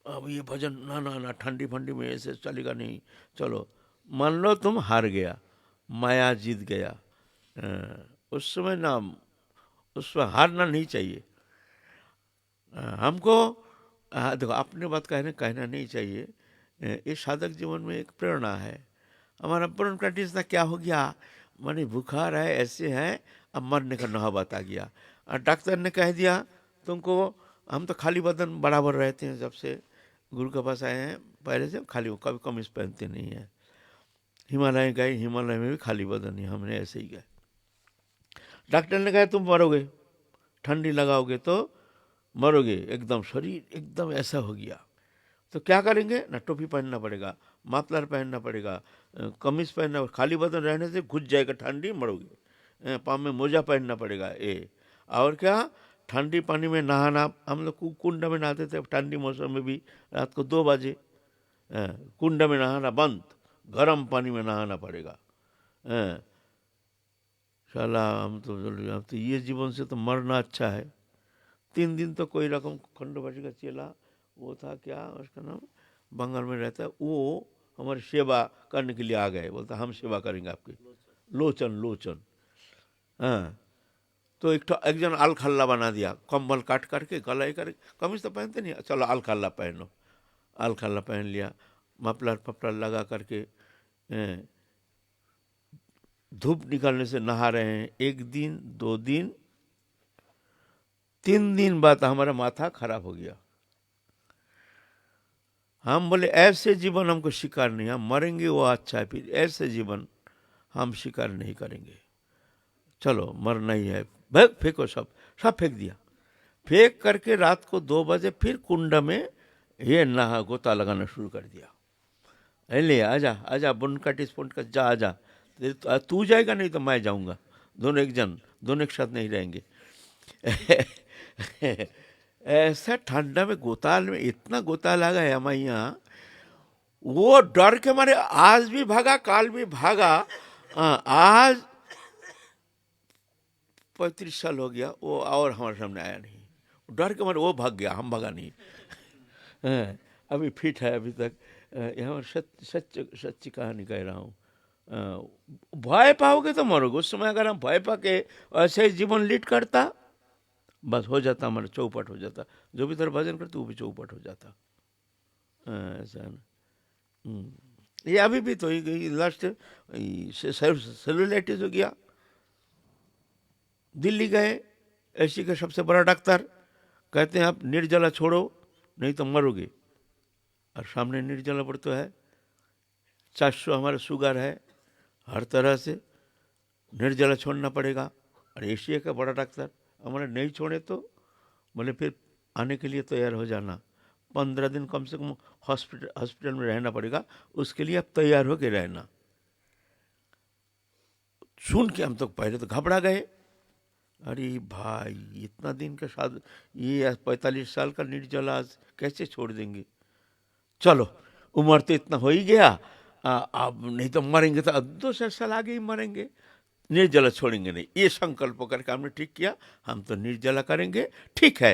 अब ये भजन ना ना ना ठंडी फंडी में ऐसे चलेगा नहीं, चलो मान लो तुम हार गया, माया जीत गया। उस समय ना, उस समय हारना नहीं चाहिए हमको। देखो अपने बात कहना नहीं चाहिए। ये साधक जीवन में एक प्रेरणा है। हमारा पूर्ण प्रैक्टिस था, क्या हो गया, माने बुखार है, ऐसे है, अब मरने का नौबत आ गया। और डॉक्टर ने कह दिया तुमको, हम तो खाली बदन बराबर रहते हैं, जब से गुरु के पास आए हैं पहले से खाली, कभी कमीज पहनते नहीं है। हिमालय गए, हिमालय में भी खाली बदन ही, हमने ऐसे ही गए। डॉक्टर ने कहा तुम मरोगे, ठंडी लगाओगे तो मरोगे, एकदम शरीर एकदम ऐसा हो गया। तो क्या करेंगे, ना टोपी पहनना पड़ेगा, माफलर पहनना पड़ेगा, कमीज पहनना, खाली बदन रहने से घुस जाएगा ठंडी, मरोगे। पाँव में मोजा पहनना पड़ेगा और क्या, ठंडी पानी में नहाना, हम लोग कुंड में नहाते थे ठंडी मौसम में भी, रात को 2 बजे कुंड में नहाना बंद, गर्म पानी में नहाना पड़ेगा। साला हम तो ये जीवन से तो मरना अच्छा है। 3 दिन तो कोई रकम खंडोबाजी का चेला, वो था क्या उसका नाम, बंगाल में रहता है, वो हमारी सेवा करने के लिए आ गए, बोलता हम सेवा करेंगे आपकी। लोचन लोचन, हाँ। तो एक जन अलखल्ला बना दिया, कंबल काट करके गलाई करके, कमीज तो पहनते नहीं, चलो अलखल्ला पहनो, अलखल्ला पहन लिया, मफलर पफलर लगा करके, धूप निकलने से नहा रहे हैं। 1 दिन 2 दिन 3 दिन बाद हमारा माथा खराब हो गया। हम बोले ऐसे जीवन हमको स्वीकार नहीं, हम मरेंगे वो अच्छा है, फिर ऐसे जीवन हम स्वीकार नहीं करेंगे, चलो मरना ही है, भाई फेंको, सब फेंक दिया। फेंक करके रात को 2 बजे फिर कुंड में ये नहा गोता लगाना शुरू कर दिया। ले आजा आजा बुनकट स्पुंट का, जा आजा, तू जाएगा नहीं तो मैं जाऊंगा, दोनों एक साथ नहीं रहेंगे। ऐसा ठंडा में गोता में इतना गोता लगा है हमारे यहाँ, वो डर के मारे आज भी भागा, काल भी भागा। आज 35 साल हो गया वो, और हमारे सामने आया नहीं, डर के मारे वो भाग गया, हम भागा नहीं। अभी फिट है अभी तक। यहाँ सच्ची कहानी कह रहा हूँ। भय पाओगे तो मरोगे। उस समय अगर हम भय पा के ऐसे ही जीवन लीड करता, बस हो जाता, हमारा चौपट हो जाता, जो भी तरह भजन करते वो भी चौपट हो जाता। ऐसा है ना। ये अभी भी तो लास्ट सेलुलाइटिस हो गया, दिल्ली गए, एशिया का सबसे बड़ा डॉक्टर, कहते हैं आप निर्जला छोड़ो नहीं तो मरोगे, और सामने निर्जला पर तो है, 400 हमारा शुगर है, हर तरह से निर्जला छोड़ना पड़ेगा। और एशिया का बड़ा डॉक्टर हमारे नहीं छोड़े तो बोले फिर आने के लिए तैयार हो जाना, 15 दिन कम से कम हॉस्पिटल में रहना पड़ेगा, उसके लिए आप तैयार होके रहना। सुन के हम तो पहले तो घबरा गए, अरे भाई इतना दिन का साथ, ये 45 साल का निर्जला आज कैसे छोड़ देंगे, चलो उम्र तो इतना हो ही गया, अब नहीं तो मरेंगे तो 2 साल आगे ही मरेंगे, निर्जला छोड़ेंगे नहीं, ये संकल्प करके हमने ठीक किया, हम तो निर्जला करेंगे, ठीक है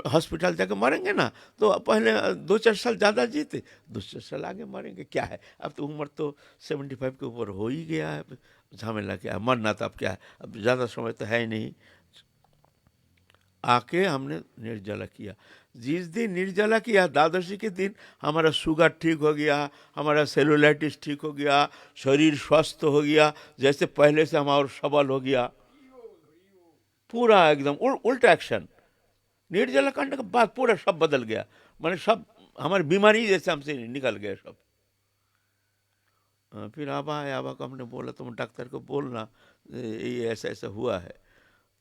हॉस्पिटल जाके मरेंगे ना, तो पहले 2-4 साल ज़्यादा जीते, 2 साल आगे मरेंगे, क्या है, अब तो उम्र तो 75 के ऊपर हो ही गया है, झमेला क्या है, मरना तो अब क्या है, अब ज़्यादा समय तो है ही नहीं। आके हमने निर्जला किया, जिस दिन निर्जला किया द्वादशी के दिन हमारा शुगर ठीक हो गया, हमारा सेलुलाइटिस ठीक हो गया, शरीर स्वस्थ हो गया, जैसे पहले से हम और सबल हो गया, पूरा एकदम उल्टा एक्शन। निर्जला करने के बाद पूरा सब बदल गया, माने सब हमारी बीमारी जैसे हमसे निकल गए सब। फिर आबा को हमने बोला तुम डॉक्टर को बोलना ये ऐसा ऐसा हुआ है,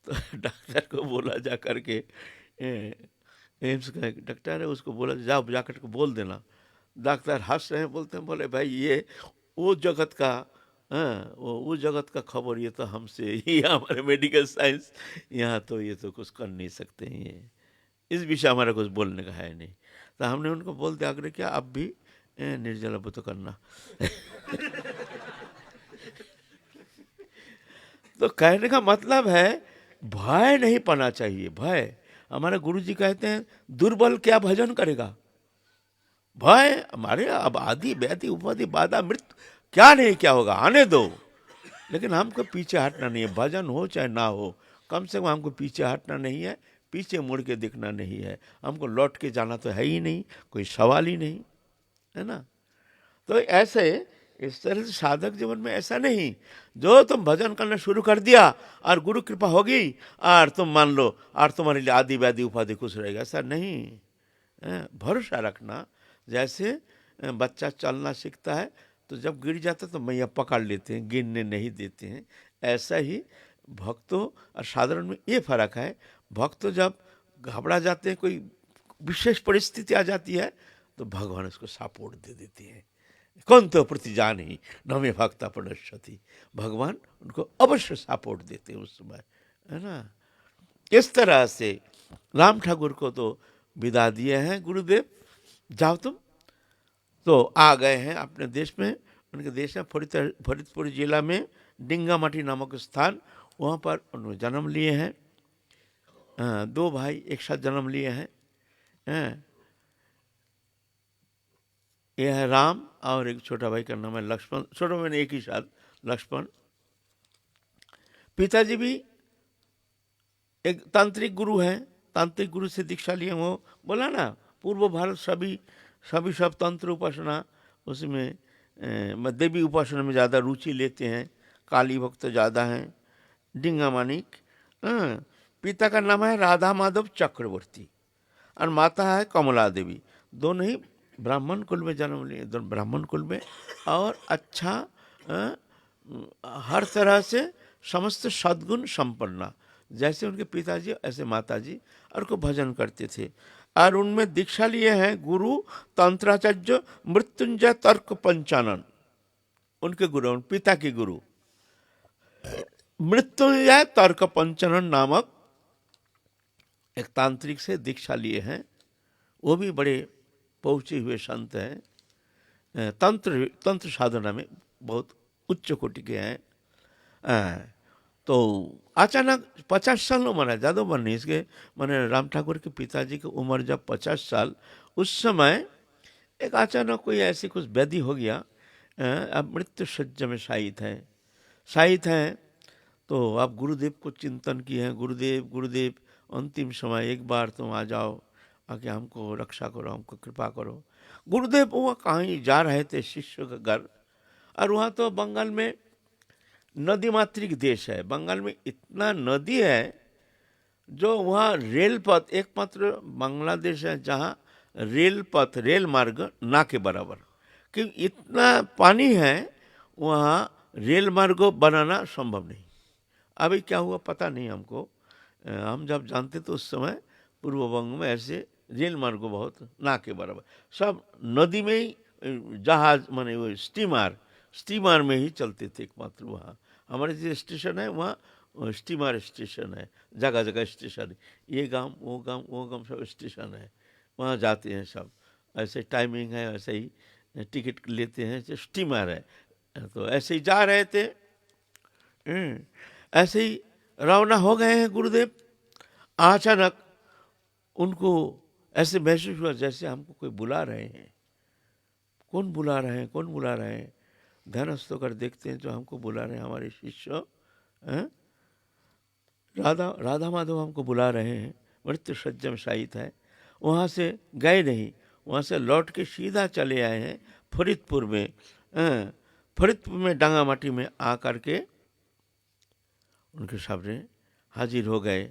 तो डॉक्टर को बोला जा करके, एम्स का एक डॉक्टर है उसको बोला जाओ जाकर के बोल देना। डॉक्टर हंस रहे हैं, बोलते हैं बोले भाई ये वो जगत का, हाँ वो जगत का खबर, ये तो हमसे ये हमारे मेडिकल साइंस यहाँ तो ये तो कुछ कर नहीं सकते हैं, ये इस विषय हमारा कुछ बोलने का है नहीं। तो हमने उनको बोलते आग्रह किया अब भी निर्जला व्रत करना। तो कहने का मतलब है भय नहीं पाना चाहिए। भय, हमारे गुरुजी कहते हैं दुर्बल क्या भजन करेगा, भय हमारे अब आदि व्याधि उपाधि बाधा मृत्यु क्या नहीं क्या होगा आने दो, लेकिन हमको पीछे हटना नहीं है, भजन हो चाहे ना हो, कम से कम हमको पीछे हटना नहीं है, पीछे मुड़ के दिखना नहीं है, हमको लौट के जाना तो है ही नहीं, कोई सवाल ही नहीं है ना। तो ऐसे इस तरह से साधक जीवन में ऐसा नहीं, जो तुम भजन करना शुरू कर दिया और गुरु कृपा होगी और तुम मान लो और तुम्हारे लिए आदि व्याधि उपाधि कुछ रहेगा, ऐसा नहीं। भरोसा रखना, जैसे बच्चा चलना सीखता है तो जब गिर जाता तो मैया पकड़ लेते हैं, गिरने नहीं देते हैं, ऐसा ही भक्तों और साधारण में ये फर्क है। भक्त जब घबरा जाते हैं, कोई विशेष परिस्थिति आ जाती है तो भगवान उसको सपोर्ट दे देते हैं, कौन तो प्रति जान ही न में भक्ता पड़ती, भगवान उनको अवश्य सपोर्ट देते हैं उस समय, है ना। इस तरह से राम ठाकुर को तो विदा दिए हैं गुरुदेव, जाओ तुम, तो आ गए हैं अपने देश में। उनके देश में फरीदपुर जिला में डिंगामाटी नामक स्थान, वहाँ पर उन्होंने जन्म लिए हैं। 2 भाई एक साथ जन्म लिए हैं, यह है राम और एक छोटा भाई का नाम है लक्ष्मण, छोटे में एक ही साथ लक्ष्मण। पिताजी भी एक तांत्रिक गुरु हैं, तांत्रिक गुरु से दीक्षा लिए, वो बोला ना पूर्व भारत सभी सब तंत्र उपासना उसमें देवी उपासना में ज़्यादा रुचि लेते हैं, काली भक्त ज़्यादा हैं। डिंगा मानिक, पिता का नाम है राधा माधव चक्रवर्ती और माता है कमला देवी, दोनों ही ब्राह्मण कुल में जन्म लिए, दोनों ब्राह्मण कुल में, और अच्छा हर तरह से समस्त सद्गुण संपन्ना, जैसे उनके पिताजी ऐसे माताजी, और को भजन करते थे। और उनमें दीक्षा लिए हैं गुरु तंत्राचार्य मृत्युंजय तर्क पंचानन, उनके गुरु, उन पिता के गुरु मृत्युंजय तर्क पंचानन नामक एक तांत्रिक से दीक्षा लिए हैं। वो भी बड़े पहुँचे हुए संत हैं, तंत्र साधना में बहुत उच्च कोटि के हैं। तो अचानक 50 साल उम्र है, ज़्यादा उम्र नहीं इसके, मैंने राम ठाकुर के पिताजी की उम्र जब 50 साल, उस समय एक अचानक कोई ऐसी कुछ व्याधि हो गया, अब मृत्यु सज्जा में शायित हैं। तो आप गुरुदेव को चिंतन किए हैं, गुरुदेव अंतिम समय एक बार तुम आ जाओ, आके हमको रक्षा करो, हमको कृपा करो। गुरुदेव वो कहीं जा रहे थे शिष्य के घर, और वहाँ तो बंगाल में नदी मातृक देश है, बंगाल में इतना नदी है जो वहाँ रेल पथ एकमात्र बांग्लादेश है जहाँ रेल पथ रेल मार्ग ना के बराबर, कि इतना पानी है वहाँ रेल मार्ग बनाना संभव नहीं। अभी क्या हुआ पता नहीं हमको, हम जब जानते तो उस समय पूर्व बंग में ऐसे रेल मार्ग बहुत ना के बराबर, सब नदी में ही जहाज माने वो स्टीमर में ही चलते थे एकमात्र। वहाँ हमारे जो स्टेशन है वहाँ स्टीमर स्टेशन है, जगह जगह स्टेशन है, ये गांव वो गांव वो गांव सब स्टेशन है, वहाँ जाते हैं सब, ऐसे टाइमिंग है, ऐसे ही टिकट लेते हैं, जो स्टीमर है। तो ऐसे ही जा रहे थे, ऐसे ही रवाना हो गए हैं गुरुदेव। अचानक उनको ऐसे महसूस हुआ जैसे हमको कोई बुला रहे हैं। कौन बुला रहे हैं, कौन बुला रहे हैं? ध्यानस्थ होकर देखते हैं जो हमको बुला रहे हैं हमारे शिष्य हैं, राधा राधा माधव हमको बुला रहे हैं, मृत्यु सज्जम शाहिद है। वहाँ से गए नहीं, वहाँ से लौट के सीधा चले आए हैं फरीदपुर में। फरीदपुर में डांगा माटी में आ करके उनके सामने हाजिर हो गए।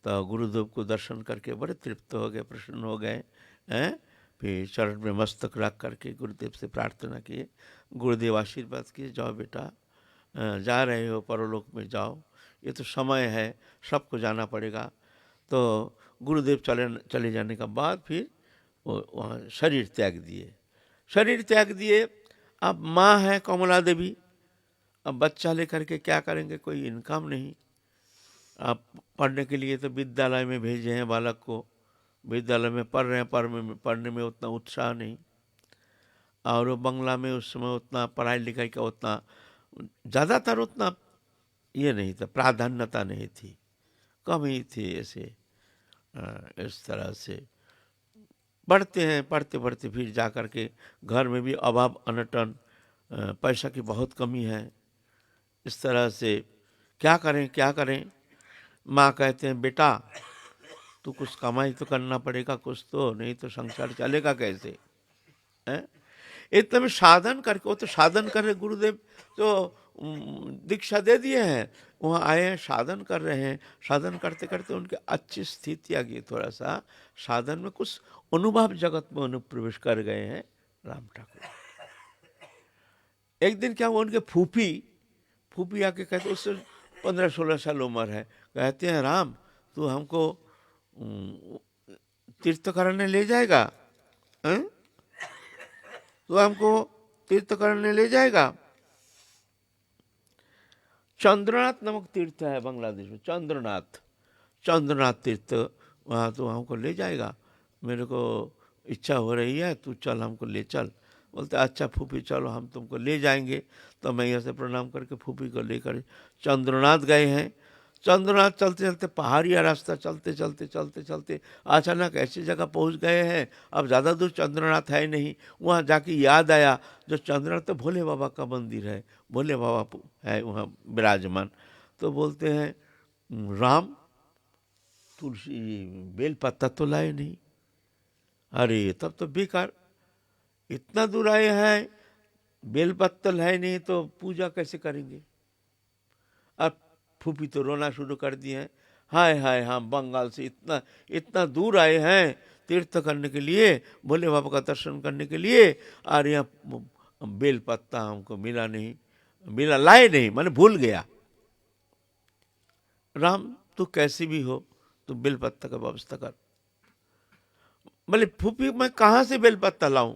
तो गुरुदेव को दर्शन करके बड़े तृप्त हो गए, प्रसन्न हो गए हैं। फिर चरण में मस्तक रख करके गुरुदेव से प्रार्थना किए, गुरुदेव आशीर्वाद किए, जाओ बेटा, जा रहे हो परलोक में जाओ, ये तो समय है, सबको जाना पड़ेगा। तो गुरुदेव चले जाने का बाद फिर वो वहाँ शरीर त्याग दिए। शरीर त्याग दिए। अब माँ है कमला देवी, अब बच्चा लेकर के क्या करेंगे, कोई इनकम नहीं। आप पढ़ने के लिए तो विद्यालय में भेजे हैं बालक को, विद्यालय में पढ़ रहे हैं, पढ़ने में उतना उत्साह नहीं, और बंगला में उस समय उतना पढ़ाई लिखाई का उतना ज़्यादातर उतना ये नहीं था, प्राधान्यता नहीं थी, कम ही थी। ऐसे इस तरह से पढ़ते हैं, पढ़ते पढ़ते फिर जा कर के घर में भी अभाव अनटन, पैसा की बहुत कमी है। इस तरह से क्या करें क्या करें। माँ कहते हैं बेटा तू कुछ कमाई तो करना पड़ेगा कुछ तो, नहीं तो संसार चलेगा कैसे है? इतने में साधन करके, वो तो साधन कर रहे गुरुदेव तो दीक्षा दे दिए हैं, वहाँ आए हैं साधन कर रहे हैं। साधन करते करते उनके अच्छी स्थिति आ गई, थोड़ा सा साधन में कुछ अनुभव जगत में अनुप्रवेश कर गए हैं राम ठाकुर। एक दिन क्या हुआ, उनके फूफी आके कहते, उससे 15-16 साल उम्र है, कहते हैं राम तू हमको तीर्थ करने ले जाएगा, तो हमको तीर्थ करने ले जाएगा। चंद्रनाथ नामक तीर्थ है बांग्लादेश में, चंद्रनाथ तीर्थ, वहाँ तो हमको ले जाएगा, मेरे को इच्छा हो रही है, तू चल हमको ले चल। बोलते अच्छा फूफी चलो हम तुमको ले जाएंगे। तो मैं यहाँ से प्रणाम करके फूफी को लेकर चंद्रनाथ गए हैं। चंद्रनाथ चलते चलते पहाड़िया रास्ता चलते चलते चलते चलते अचानक ऐसी जगह पहुंच गए हैं, अब ज़्यादा दूर चंद्रनाथ है नहीं। वहाँ जाके याद आया जो चंद्रनाथ तो भोले बाबा का मंदिर है, भोले बाबा है वहाँ विराजमान। तो बोलते हैं राम तुलसी बेल पत्ता तो लाए नहीं। अरे तब तो बेकार, इतना दूर आए हैं, बेल पत्तल है नहीं तो पूजा कैसे करेंगे। अब फूफी तो रोना शुरू कर दिए हैं, हाय हाय हम बंगाल से इतना दूर आए हैं तीर्थ करने के लिए, भोले बाबा का दर्शन करने के लिए, और यहाँ बेल पत्ता हमको मिला नहीं, लाए नहीं, मैंने भूल गया। राम तू कैसे भी हो तो बेल पत्ता का व्यवस्था कर। बोले फूफी मैं कहाँ से बेल पत्ता लाऊं,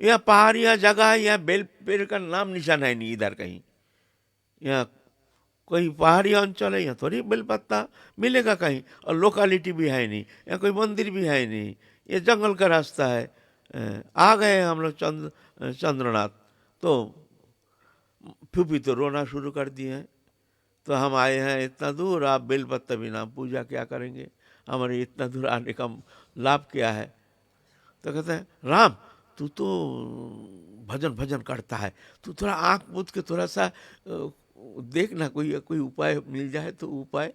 यह पहाड़िया जगह, यह बेल पेड़ का नाम निशान है नहीं इधर कहीं, यहाँ कोई पहाड़ी अंचल है, यहाँ थोड़ी बेलपत्ता मिलेगा कहीं, और लोकालिटी भी है नहीं, यहाँ कोई मंदिर भी है नहीं, ये जंगल का रास्ता है। आ गए हम लोग चंद्रनाथ। तो फूफी तो रोना शुरू कर दिए हैं, तो हम आए हैं इतना दूर, आप बेलपत्ता बिना पूजा क्या करेंगे, हमारे इतना दूर आने का लाभ क्या है। तो कहते हैं राम तू तो भजन करता है, तू थोड़ा आँख मूंद के थोड़ा सा देखना, कोई उपाय मिल जाए तो उपाय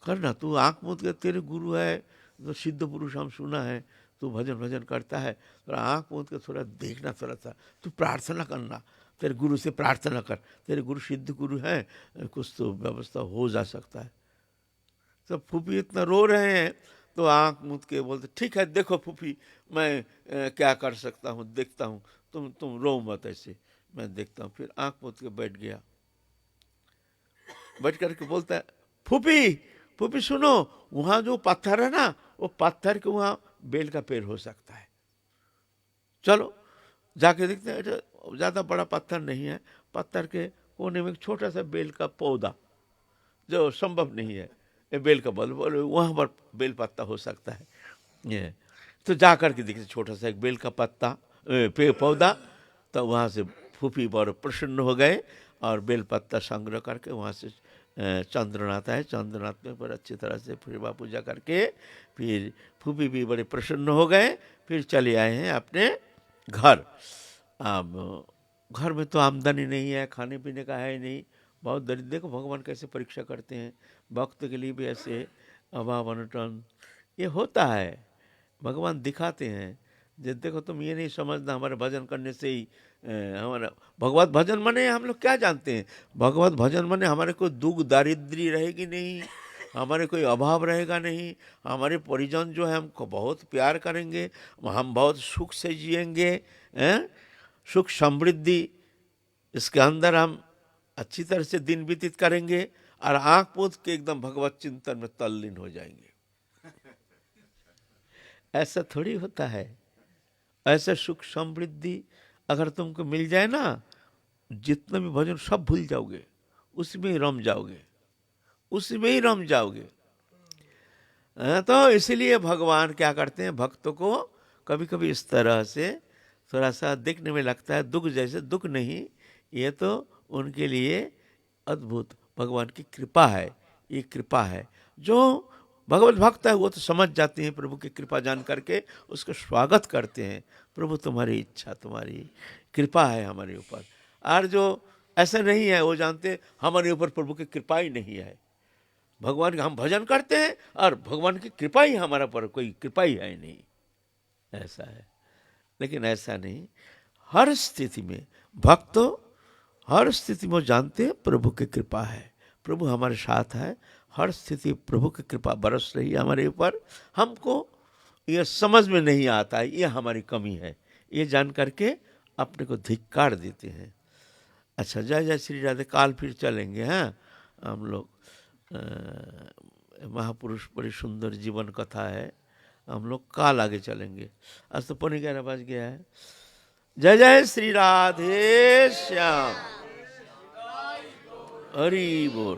करना, तू आँख मूंद के, तेरे गुरु है तो सिद्ध पुरुष हम सुना है, तू भजन भजन करता है, थोड़ा आँख मूंद के थोड़ा देखना, थोड़ा सा तू प्रार्थना करना, तेरे गुरु से प्रार्थना कर, तेरे गुरु सिद्ध गुरु हैं, कुछ तो व्यवस्था हो जा सकता है। तो फूफी इतना रो रहे हैं तो आँख मूंद के बोलते ठीक है देखो फूफी मैं क्या कर सकता हूँ, देखता हूँ, तुम रो मत ऐसे, मैं देखता हूँ। फिर आँख मूंद के बैठ गया, बैठ करके बोलता है फूफी फूफी सुनो, वहाँ जो पत्थर है ना, वो पत्थर के वहाँ बेल का पेड़ हो सकता है, चलो जाके देखते हैं। ज़्यादा बड़ा पत्थर नहीं है, पत्थर के कोने में एक छोटा सा बेल का पौधा जो संभव नहीं है, ये बेल का बल वहाँ पर बेल पत्ता हो सकता है। ये तो जा करके देखते छोटा सा एक बेल का पत्ता पेड़ पौधा, तो वहाँ से फूफी बड़े प्रसन्न हो गए और बेल पत्ता संग्रह करके वहाँ से चंद्रनाथ है, चंद्रनाथ में पर अच्छी तरह से पूजा पूजा करके फिर फूफी भी बड़े प्रसन्न हो गए। फिर चले आए हैं अपने घर। अब घर में तो आमदनी नहीं है, खाने पीने का है नहीं, बहुत दरिद्र। देखो भगवान कैसे परीक्षा करते हैं, भक्त के लिए भी ऐसे अभाव अनटन ये होता है, भगवान दिखाते हैं। जो देखो तुम ये नहीं समझना हमारे भजन करने से ही हमारा भगवत भजन माने हम लोग क्या जानते हैं, भगवत भजन माने हमारे कोई दुख दारिद्री रहेगी नहीं, हमारे कोई अभाव रहेगा नहीं, हमारे परिजन जो है हमको बहुत प्यार करेंगे, हम बहुत सुख से जिएंगे, सुख समृद्धि इसके अंदर हम अच्छी तरह से दिन व्यतीत करेंगे और आंख पोंछ के एकदम भगवत चिंतन में तल्लीन हो जाएंगे। ऐसा थोड़ी होता है। ऐसा सुख समृद्धि अगर तुमको मिल जाए ना, जितना भी भजन सब भूल जाओगे, उसमें ही रम जाओगे, उसमें ही रम जाओगे। तो इसलिए भगवान क्या करते हैं, भक्तों को कभी कभी इस तरह से थोड़ा सा देखने में लगता है दुख जैसे, दुख नहीं, ये तो उनके लिए अद्भुत भगवान की कृपा है। ये कृपा है, जो भगवत भक्त है वो तो समझ जाते हैं, प्रभु की कृपा जान करके उसका स्वागत करते हैं, प्रभु तुम्हारी इच्छा तुम्हारी कृपा है हमारे ऊपर। और जो ऐसा नहीं है वो जानते हमारे ऊपर प्रभु की कृपा ही नहीं है, भगवान का हम भजन करते हैं और भगवान की कृपा ही हमारा पर कोई कृपा ही है नहीं, ऐसा है। लेकिन ऐसा नहीं, हर स्थिति में भक्तों हर स्थिति में जानते हैं प्रभु की कृपा है, प्रभु हमारे साथ है, हर स्थिति प्रभु की कृपा बरस रही है हमारे ऊपर। हमको ये समझ में नहीं आता है, ये हमारी कमी है, ये जान करके अपने को धिक्कार देते हैं। अच्छा, जय जय श्री राधे। काल फिर चलेंगे, हैं हम लोग। महापुरुष बड़ी सुंदर जीवन कथा है, हम लोग काल आगे चलेंगे। आज तो 11:15 बज गया है। जय जय श्री राधे श्याम, हरि बोल।